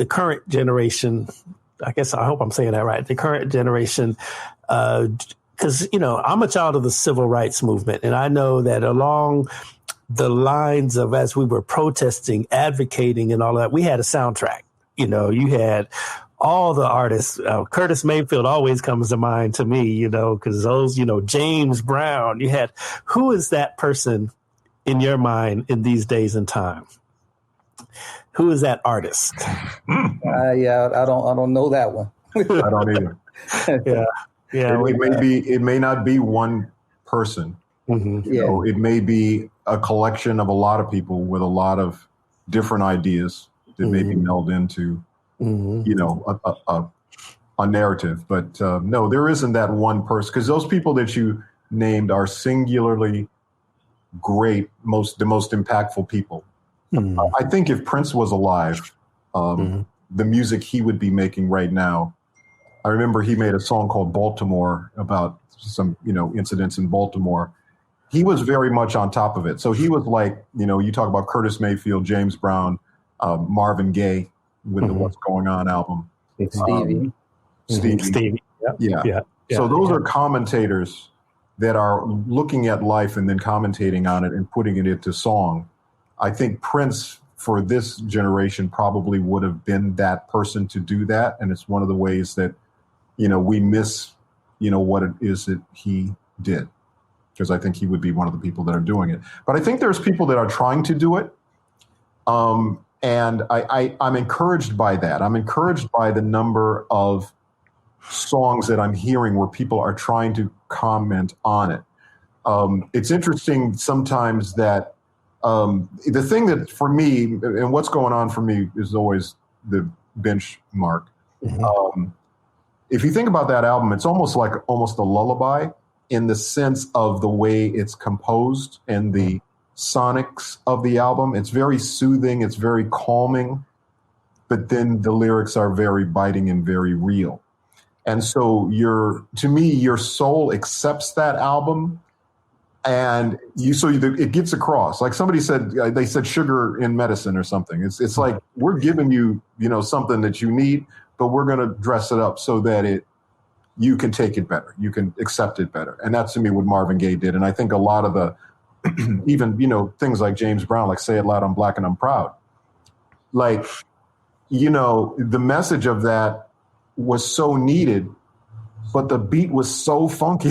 current generation, I hope I'm saying that right, the current generation, because I'm a child of the civil rights movement, and I know that along the lines of as we were protesting, advocating, and all that, we had a soundtrack. You had all the artists. Curtis Mayfield always comes to mind to me, because those, James Brown. Who is that person in your mind in these days and time? Who is that artist? I don't know that one. I don't either. Yeah. It may not be one person. Mm-hmm. It may be a collection of a lot of people with a lot of different ideas that may be melded into, a narrative. But no, there isn't that one person, because those people that you named are singularly great, the most impactful people. Mm-hmm. I think if Prince was alive, the music he would be making right now. I remember he made a song called Baltimore about some, incidents in Baltimore. He was very much on top of it. So he was like, you talk about Curtis Mayfield, James Brown, Marvin Gaye with the What's Going On album. Stevie. Yeah. So those are commentators that are looking at life and then commentating on it and putting it into song. I think Prince, for this generation, probably would have been that person to do that. And it's one of the ways that, we miss, what it is that he did. Because I think he would be one of the people that are doing it. But I think there's people that are trying to do it. And I'm encouraged by that. I'm encouraged by the number of songs that I'm hearing where people are trying to comment on it. It's interesting sometimes that the thing that for me, and what's going on for me, is always the benchmark. Mm-hmm. If you think about that album, it's almost a lullaby in the sense of the way it's composed and the sonics of the album. It's very soothing. It's very calming. But then the lyrics are very biting and very real. And so to me, your soul accepts that album, and it gets across. Like somebody said, they said sugar in medicine or something. It's like, we're giving you, something that you need, but we're going to dress it up so that you can take it better. You can accept it better. And that's to me what Marvin Gaye did. And I think a lot of the, even, things like James Brown, like Say It Loud, I'm Black and I'm Proud. Like, the message of that was so needed, but the beat was so funky.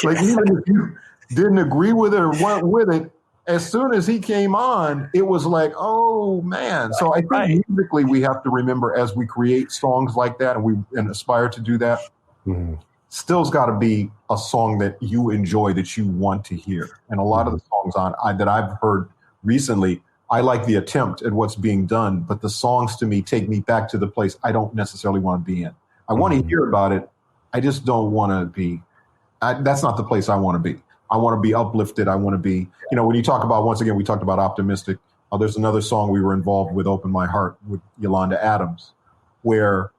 Like, even if you didn't agree with it or weren't with it, as soon as he came on, it was like, oh man. So I think musically we have to remember, as we create songs like that and aspire to do that, still's got to be a song that you enjoy, that you want to hear. And a lot of the songs that I've heard recently, I like the attempt at what's being done, but the songs to me take me back to the place I don't necessarily want to be in. I want to hear about it. I just don't want to be. That's not the place I want to be. I want to be uplifted. I want to be, when you talk about, once again, we talked about optimistic. There's another song we were involved with, Open My Heart, with Yolanda Adams, where,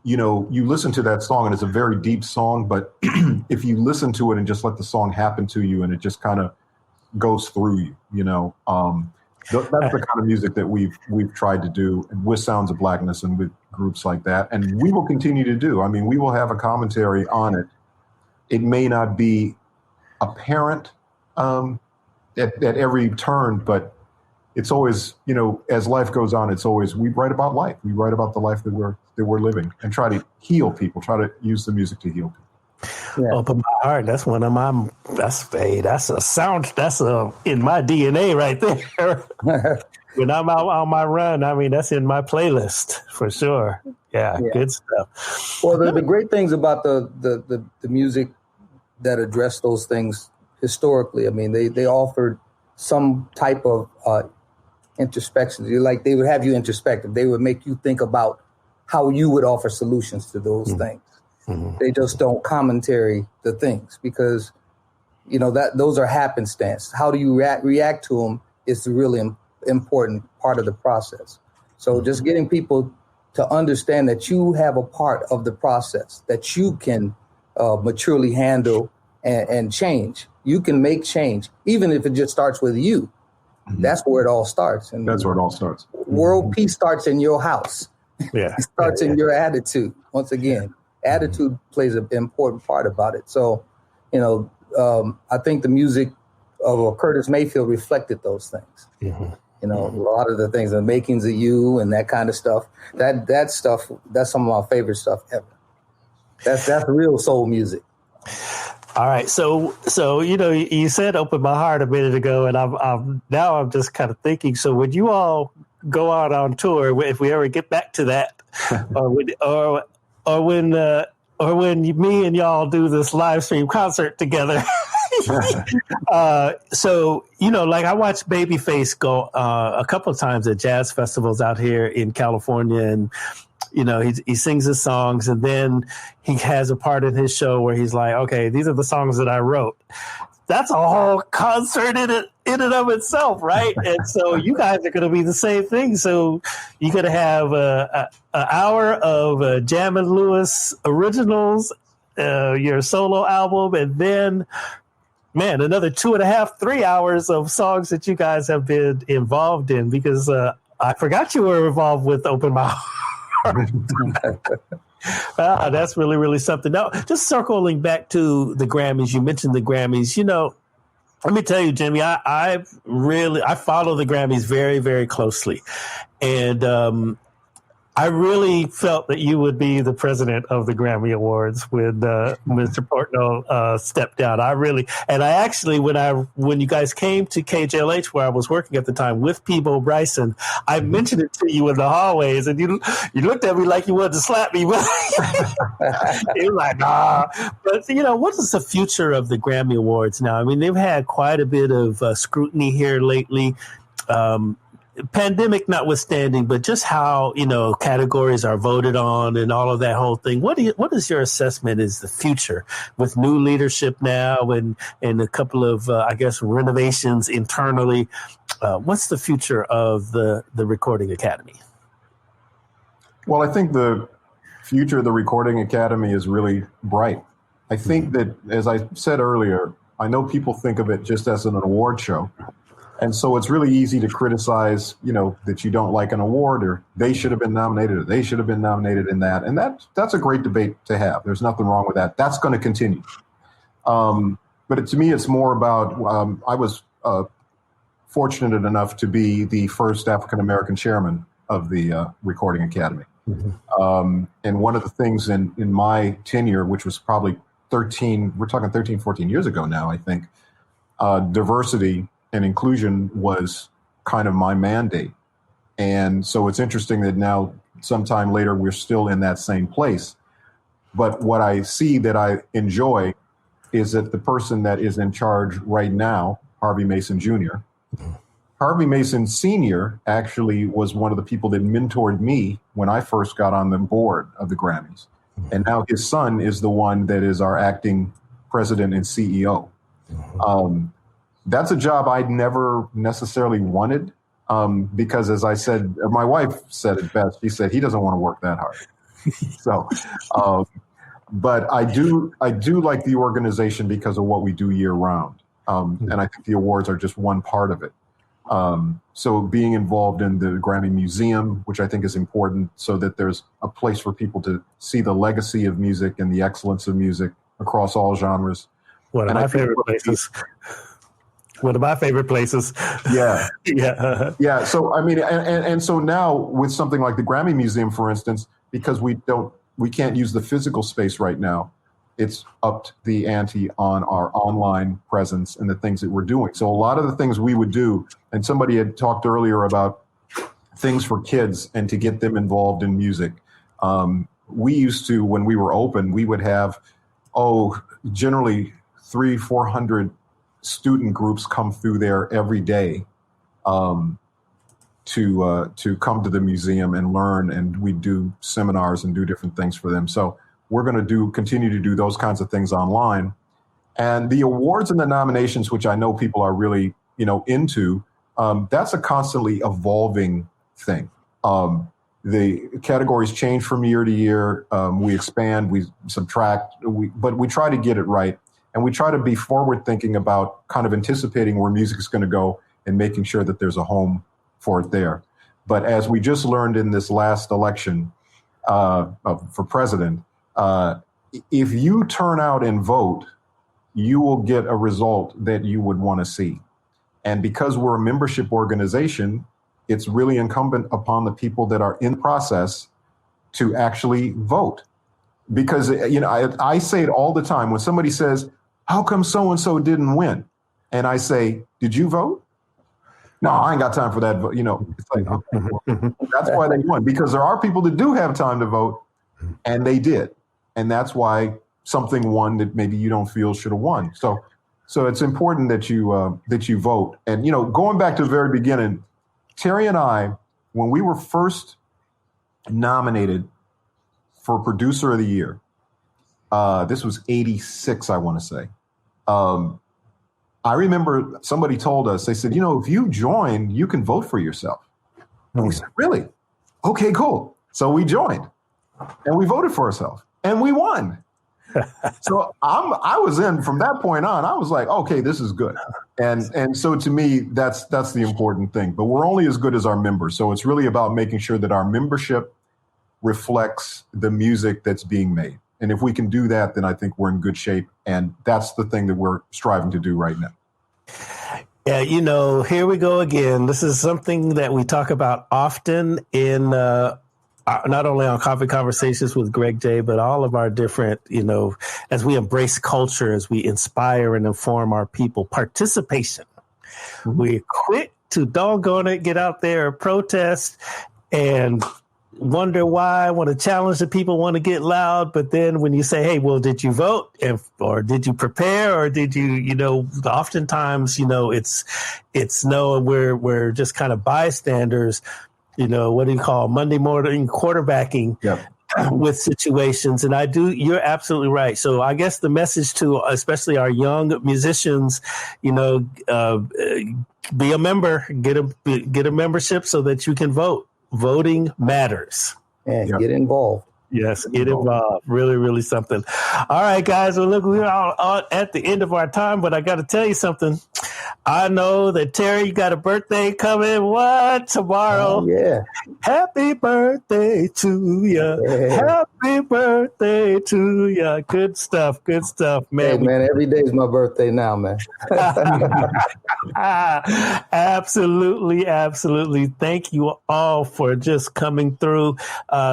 you listen to that song and it's a very deep song, but if you listen to it and just let the song happen to you and it just kind of goes through you, that's the kind of music that we've tried to do with Sounds of Blackness and with groups like that. And we will continue to do. I mean, we will have a commentary on it. It may not be apparent at every turn, but it's always, as life goes on, it's always, we write about life. We write about the life that we're living and try to heal people, try to use the music to heal people. Yeah. Open My Heart. That's one of my. That's a sound. That's in my DNA right there. When I'm out on my run, I mean, that's in my playlist for sure. Yeah. Good stuff. Well, the great things about the music that address those things historically, I mean, they offered some type of introspection. They would have you introspective. They would make you think about how you would offer solutions to those things. Mm-hmm. They just don't commentary the things because, that those are happenstance. How do you react to them is the really important part of the process. So just getting people to understand that you have a part of the process that you can maturely handle and change. You can make change, even if it just starts with you. Mm-hmm. That's where it all starts. And that's where it all starts. World peace starts in your house. Yeah. It starts in your attitude. Once again, attitude plays an important part about it. So, I think the music of Curtis Mayfield reflected those things. Mm-hmm. A lot of the things, the makings of you and that kind of stuff, that stuff, that's some of my favorite stuff ever. That's real soul music. All right. So, you said Open My Heart a minute ago, and I'm just kind of thinking, so would you all go out on tour if we ever get back to that, or when me and y'all do this live stream concert together? So, I watched Babyface go a couple of times at jazz festivals out here in California, and he sings his songs, and then he has a part in his show where he's like, okay, these are the songs that I wrote. That's a whole concert in and of itself, right? And so you guys are going to be the same thing. So you're going to have an hour of Jam and Lewis originals, your solo album, and then, man, another 2.5, 3 hours of songs that you guys have been involved in, because I forgot you were involved with Open My Heart. That's really, really something. Now, just circling back to the Grammys, you mentioned the Grammys. Let me tell you, Jimmy, I follow the Grammys very, very closely. And I really felt that you would be the president of the Grammy Awards when Mr. Portnoy stepped down. I actually, when you guys came to KJLH, where I was working at the time with Peebo Bryson, I mentioned it to you in the hallways, and you looked at me like you wanted to slap me. But you were like, nah. But what is the future of the Grammy Awards now? I mean, they've had quite a bit of scrutiny here lately. Pandemic notwithstanding, but just how, categories are voted on and all of that whole thing. What is your assessment is the future with new leadership now and a couple of, renovations internally? What's the future of the Recording Academy? Well, I think the future of the Recording Academy is really bright. I think that, as I said earlier, I know people think of it just as an award show. And so it's really easy to criticize, that you don't like an award, or they should have been nominated, or they should have been nominated in that. And that's a great debate to have. There's nothing wrong with that. That's going to continue. But to me, it's more about, I was fortunate enough to be the first African-American chairman of the Recording Academy. Mm-hmm. And one of the things in my tenure, which was probably 13 we're talking 13, 14 years ago now, I think, diversity and inclusion was kind of my mandate. And so it's interesting that now, sometime later, we're still in that same place. But what I see that I enjoy is that the person that is in charge right now, Harvey Mason Jr., Harvey Mason Sr. actually was one of the people that mentored me when I first got on the board of the Grammys. And now his son is the one that is our acting president and CEO. That's a job I'd never necessarily wanted because, as I said, my wife said it best. She said he doesn't want to work that hard. So, but I do like the organization because of what we do year round. And I think the awards are just one part of it. So being involved in the Grammy Museum, which I think is important so that there's a place for people to see the legacy of music and the excellence of music across all genres. One of my favorite places. One of my favorite places. Yeah. Yeah. Yeah. So, I mean, and so now with something like the Grammy Museum, for instance, because we can't use the physical space right now, it's upped the ante on our online presence and the things that we're doing. So a lot of the things we would do, and somebody had talked earlier about things for kids and to get them involved in music. We used to, when we were open, we would have, generally 300-400 student groups come through there every day to come to the museum and learn, and we do seminars and do different things for them. So we're going to continue to do those kinds of things online. And the awards and the nominations, which I know people are really, into, that's a constantly evolving thing. The categories change from year to year. We expand, we subtract, but we try to get it right. And we try to be forward thinking about kind of anticipating where music is going to go and making sure that there's a home for it there. But as we just learned in this last election for president, if you turn out and vote, you will get a result that you would want to see. And because we're a membership organization, it's really incumbent upon the people that are in process to actually vote. Because, I say it all the time when somebody says, how come so-and-so didn't win? And I say, did you vote? No, I ain't got time for that. It's like, okay, that's why they won, because there are people that do have time to vote, and they did. And that's why something won that maybe you don't feel should have won. So it's important that you vote. And, going back to the very beginning, Terry and I, when we were first nominated for Producer of the Year, this was 86, I want to say. I remember somebody told us, they said, if you join, you can vote for yourself. And we said, really? Okay, cool. So we joined and we voted for ourselves and we won. So I was in from that point on, I was like, okay, this is good. And so to me, that's the important thing. But we're only as good as our members. So it's really about making sure that our membership reflects the music that's being made. And if we can do that, then I think we're in good shape. And that's the thing that we're striving to do right now. Yeah, here we go again. This is something that we talk about often in not only on Coffee Conversations with Greg J, but all of our different, as we embrace culture, as we inspire and inform our people, participation. Mm-hmm. We're quick to doggone it, get out there, protest, and wonder why, want to challenge the people, want to get loud. But then when you say, hey, well, did you vote? Or did you prepare? Or did you, oftentimes, it's no, we're just kind of bystanders, what do you call Monday morning quarterbacking with situations. And you're absolutely right. So I guess the message to especially our young musicians, be a member, get a membership so that you can vote. Voting matters. And get involved. Yes, get involved. Really, really something. All right, guys. Well, look, we're all at the end of our time, but I got to tell you something. I know that Terry, you got a birthday coming. What? Tomorrow? Oh, yeah. Happy birthday to you. Yeah. Happy birthday to you. Good stuff, man. Hey, man, every day is my birthday now, man. Absolutely. Thank you all for just coming through.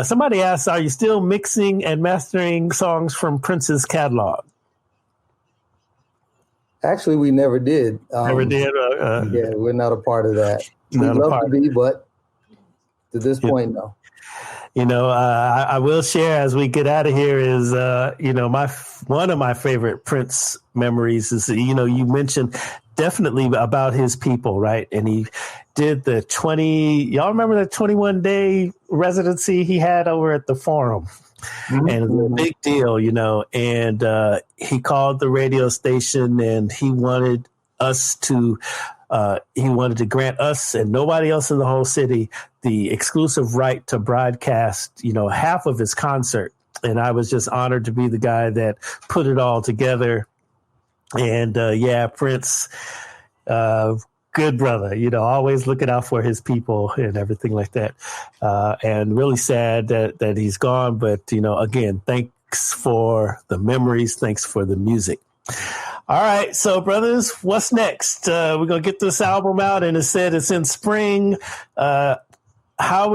Somebody asked, are you still mixing and mastering songs from Prince's catalog? Actually, we never did. Never did? Yeah, we're not a part of that. We'd love to be, but to this point, no. I will share as we get out of here is, one of my favorite Prince memories is, you mentioned definitely about his people, right? And he did the y'all remember the 21-day residency he had over at the Forum? Mm-hmm. And it was a big deal, you know, and he called the radio station and he wanted to grant us and nobody else in the whole city the exclusive right to broadcast, you know, half of his concert. And I was just honored to be the guy that put it all together. And Prince, good brother, you know, always looking out for his people and everything like that. And really sad that he's gone. But, you know, again, thanks for the memories. Thanks for the music. All right. So, brothers, what's next? We're going to get this album out, and it said it's in spring. How will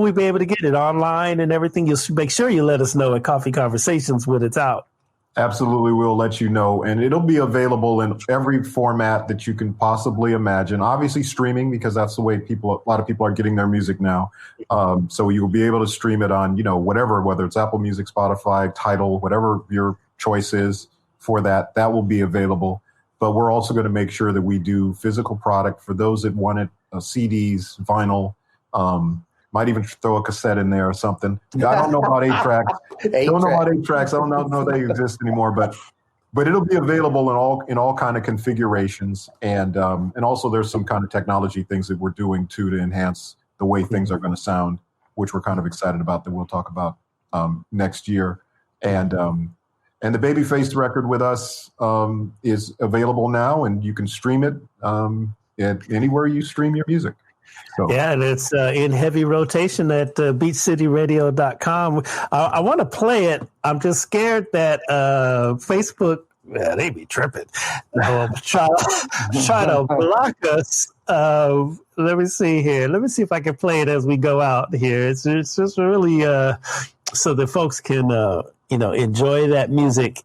we be able to get it online and everything? You'll make sure you let us know at Coffee Conversations when it's out. Absolutely. We'll let you know. And it'll be available in every format that you can possibly imagine. Obviously streaming, because that's the way a lot of people are getting their music now. So you'll be able to stream it on, you know, whether it's Apple Music, Spotify, Tidal, whatever your choice is for that will be available. But we're also going to make sure that we do physical product for those that want it, CDs, vinyl, might even throw a cassette in there or something. I don't know about 8-tracks. Don't know about 8-tracks. I don't know they exist anymore, but it'll be available in all kind of configurations. And also there's some kind of technology things that we're doing too to enhance the way things are going to sound, which we're kind of excited about that we'll talk about next year. And the Babyface record with us is available now, and you can stream it at anywhere you stream your music. So. Yeah, and it's in heavy rotation at beachcityradio.com. I want to play it. I'm just scared that Facebook, they be tripping. Try to block us. Let me see here. Let me see if I can play it as we go out here. It's just really so that folks can enjoy that music.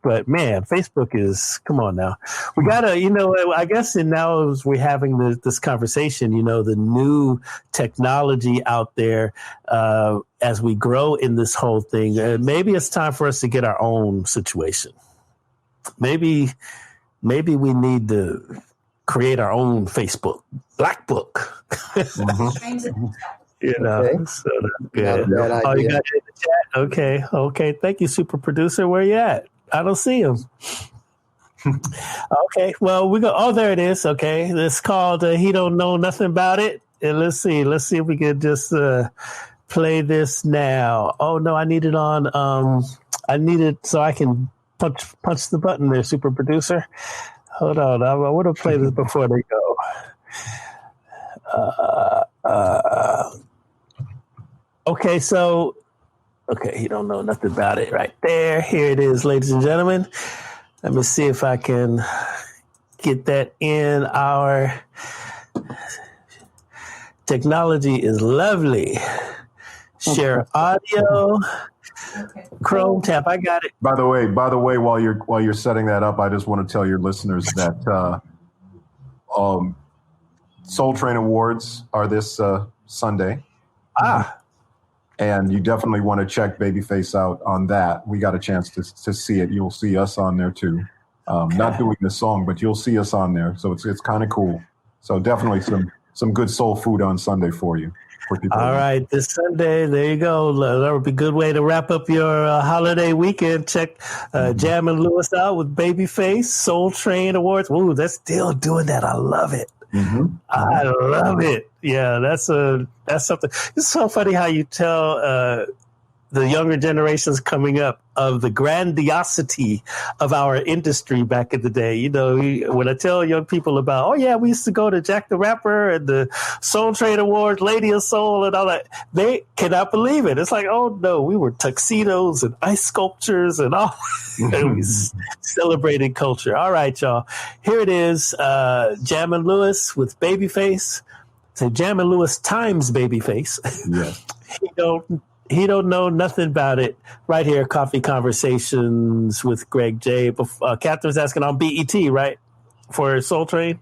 But man, Facebook is, come on now. We gotta, I guess, and now as we're having this conversation, the new technology out there, as we grow in this whole thing, maybe it's time for us to get our own situation. Maybe we need to create our own Facebook Black Book. Mm-hmm. Okay. So that's good. Oh, you got it in the chat? Okay. Thank you, super producer. Where you at? I don't see him. Okay, well, we go. Oh, there it is. Okay, it's called He Don't Know Nothing About It. And let's see if we can just play this now. Oh, no, I need it on. I need it so I can punch the button there, super producer. Hold on. I want to play this before they go. Okay, so... Okay, he don't know nothing about it right there. Here it is, ladies and gentlemen. Let me see if I can get that in. Our technology is lovely. Share audio. Chrome tab. I got it. By the way, while you're setting that up, I just want to tell your listeners that Soul Train Awards are this Sunday. And you definitely want to check Babyface out on that. We got a chance to see it. You'll see us on there too. Not doing the song, but you'll see us on there. So it's kind of cool. So definitely some good soul food on Sunday for you. All right, this Sunday, there you go. That would be a good way to wrap up your holiday weekend. Check Jam and Lewis out with Babyface, Soul Train Awards. Ooh, they're still doing that. I love it. Mm-hmm. I love it. Yeah, that's something. It's so funny how you tell the younger generations coming up of the grandiosity of our industry back in the day. When I tell young people about, we used to go to Jack the Rapper and the Soul Train Awards, Lady of Soul and all that, they cannot believe it. It's like, oh no, we were tuxedos and ice sculptures and all. And we celebrated culture. All right, y'all. Here it is, Jam and Lewis with Babyface. So Jam and Lewis times Babyface. Yeah. He don't know nothing about it. Right here, Coffee Conversations with Greg J. Catherine's asking on BET, right? For Soul Train?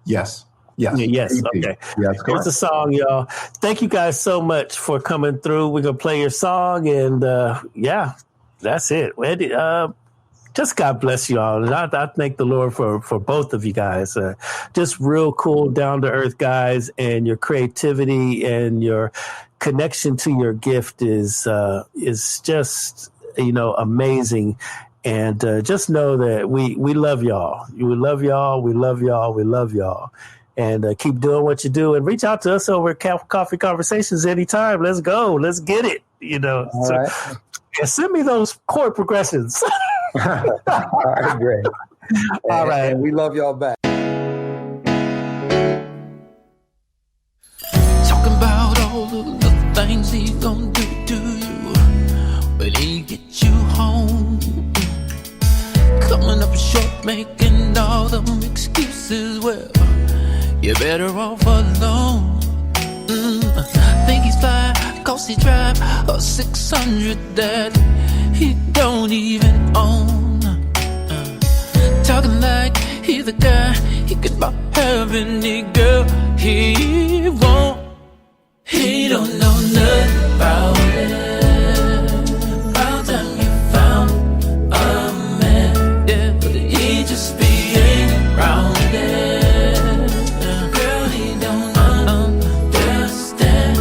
Yes. Yes. Okay. Yes, here's the song, y'all. Thank you guys so much for coming through. We're going to play your song. And, that's it. Tell just God bless you all. And I thank the Lord for both of you guys. Just real cool, down to earth guys, and your creativity and your connection to your gift is just, amazing. And just know that we love y'all. We love y'all. We love y'all. We love y'all. And keep doing what you do, and reach out to us over at Coffee Conversations anytime. Let's go. Let's get it. All right. And send me those chord progressions. All right, great. All right. And we love y'all back. Talking about all of the things he gonna do to you when he gets you home. Coming up short, making all them excuses. Well, you're better off alone. Think he's fly, cause he drive a 600 that he don't even own. Talking like he's the guy he could buy any girl he won't. He don't know nothing about it. About time you found a man, yeah, but he just be hanging around it. Girl, he don't understand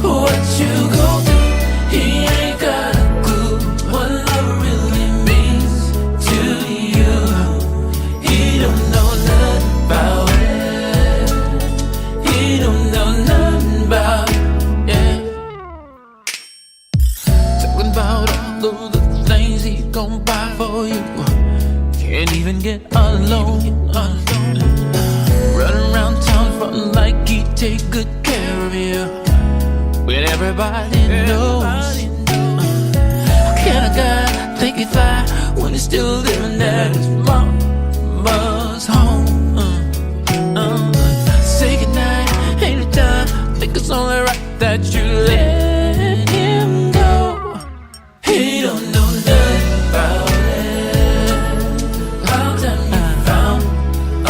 what you go through. He ain't got a clue what love really means to you. He don't know nothing about it. He don't know nothing about it, yeah. Talking about all of the things he gon' buy for you. Can't even get alone. Running around town frontin' like he take good care of you when everybody knows. How can a guy think he fly when he's still living at his mama's home? Say goodnight, ain't it time? Think it's only right that you let him go. He don't know nothing about it. How time you found a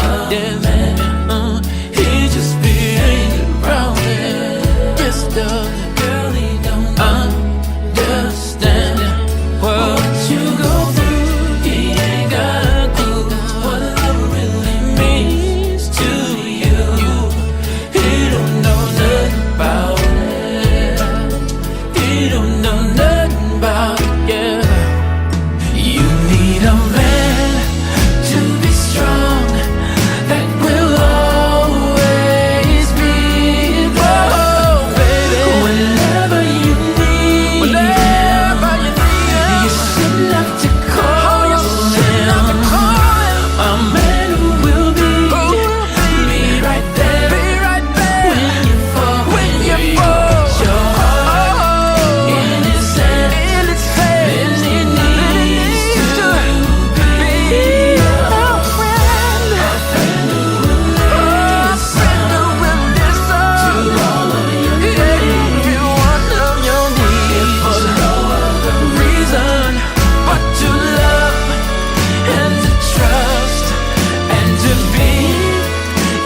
man, he just be hanging around it. Yes, darling. Girl, he don't understand what you go through. He ain't got a clue what love really means to you. He don't know nothing about it. He don't know nothing about it, yeah. You need a man to be strong, that will always be there, baby. Whenever you need him, you shouldn't have to call him. A man who will be right there when you fall, when you put your heart in his hand. Then he needs to be a friend who will listen to all of your every one of your needs, for no other reason but to love and to trust and to be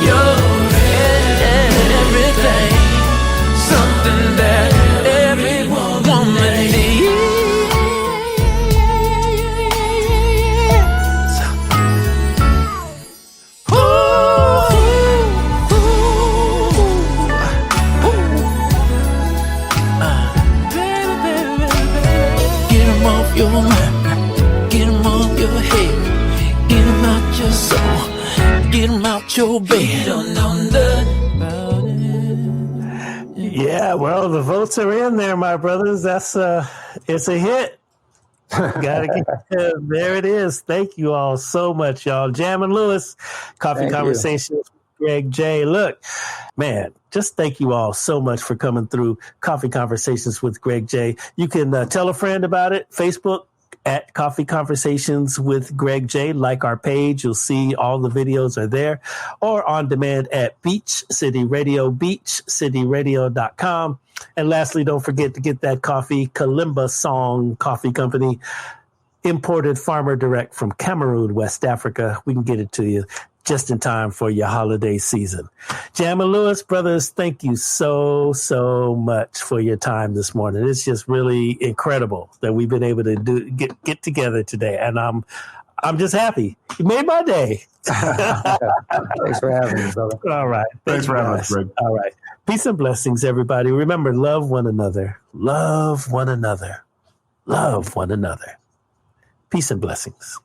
your everything. Something that every woman needs. Get him off your mind, get him off your head, get him out your soul, get him out your bed. Don't know nothing about it. Yeah, well, the votes are in there, my brothers. That's it's a hit. Gotta get there. It is. Thank you all so much, y'all. Jam and Lewis, Coffee Thank you. Conversations with Greg J. Look, man, just thank you all so much for coming through Coffee Conversations with Greg J. You can tell a friend about it. Facebook at Coffee Conversations with Greg J. Like our page. You'll see all the videos are there, or on demand at Beach City Radio, beachcityradio.com. And lastly, don't forget to get that coffee, Kalimba Song Coffee Company, imported farmer direct from Cameroon, West Africa. We can get it to you. just in time for your holiday season. Jam and Lewis, brothers, thank you so, so much for your time this morning. It's just really incredible that we've been able to get together today. And I'm just happy. You made my day. Thanks for having me, brother. All right. Thanks for having us, Greg. All right. Peace and blessings, everybody. Remember, love one another. Love one another. Love one another. Peace and blessings.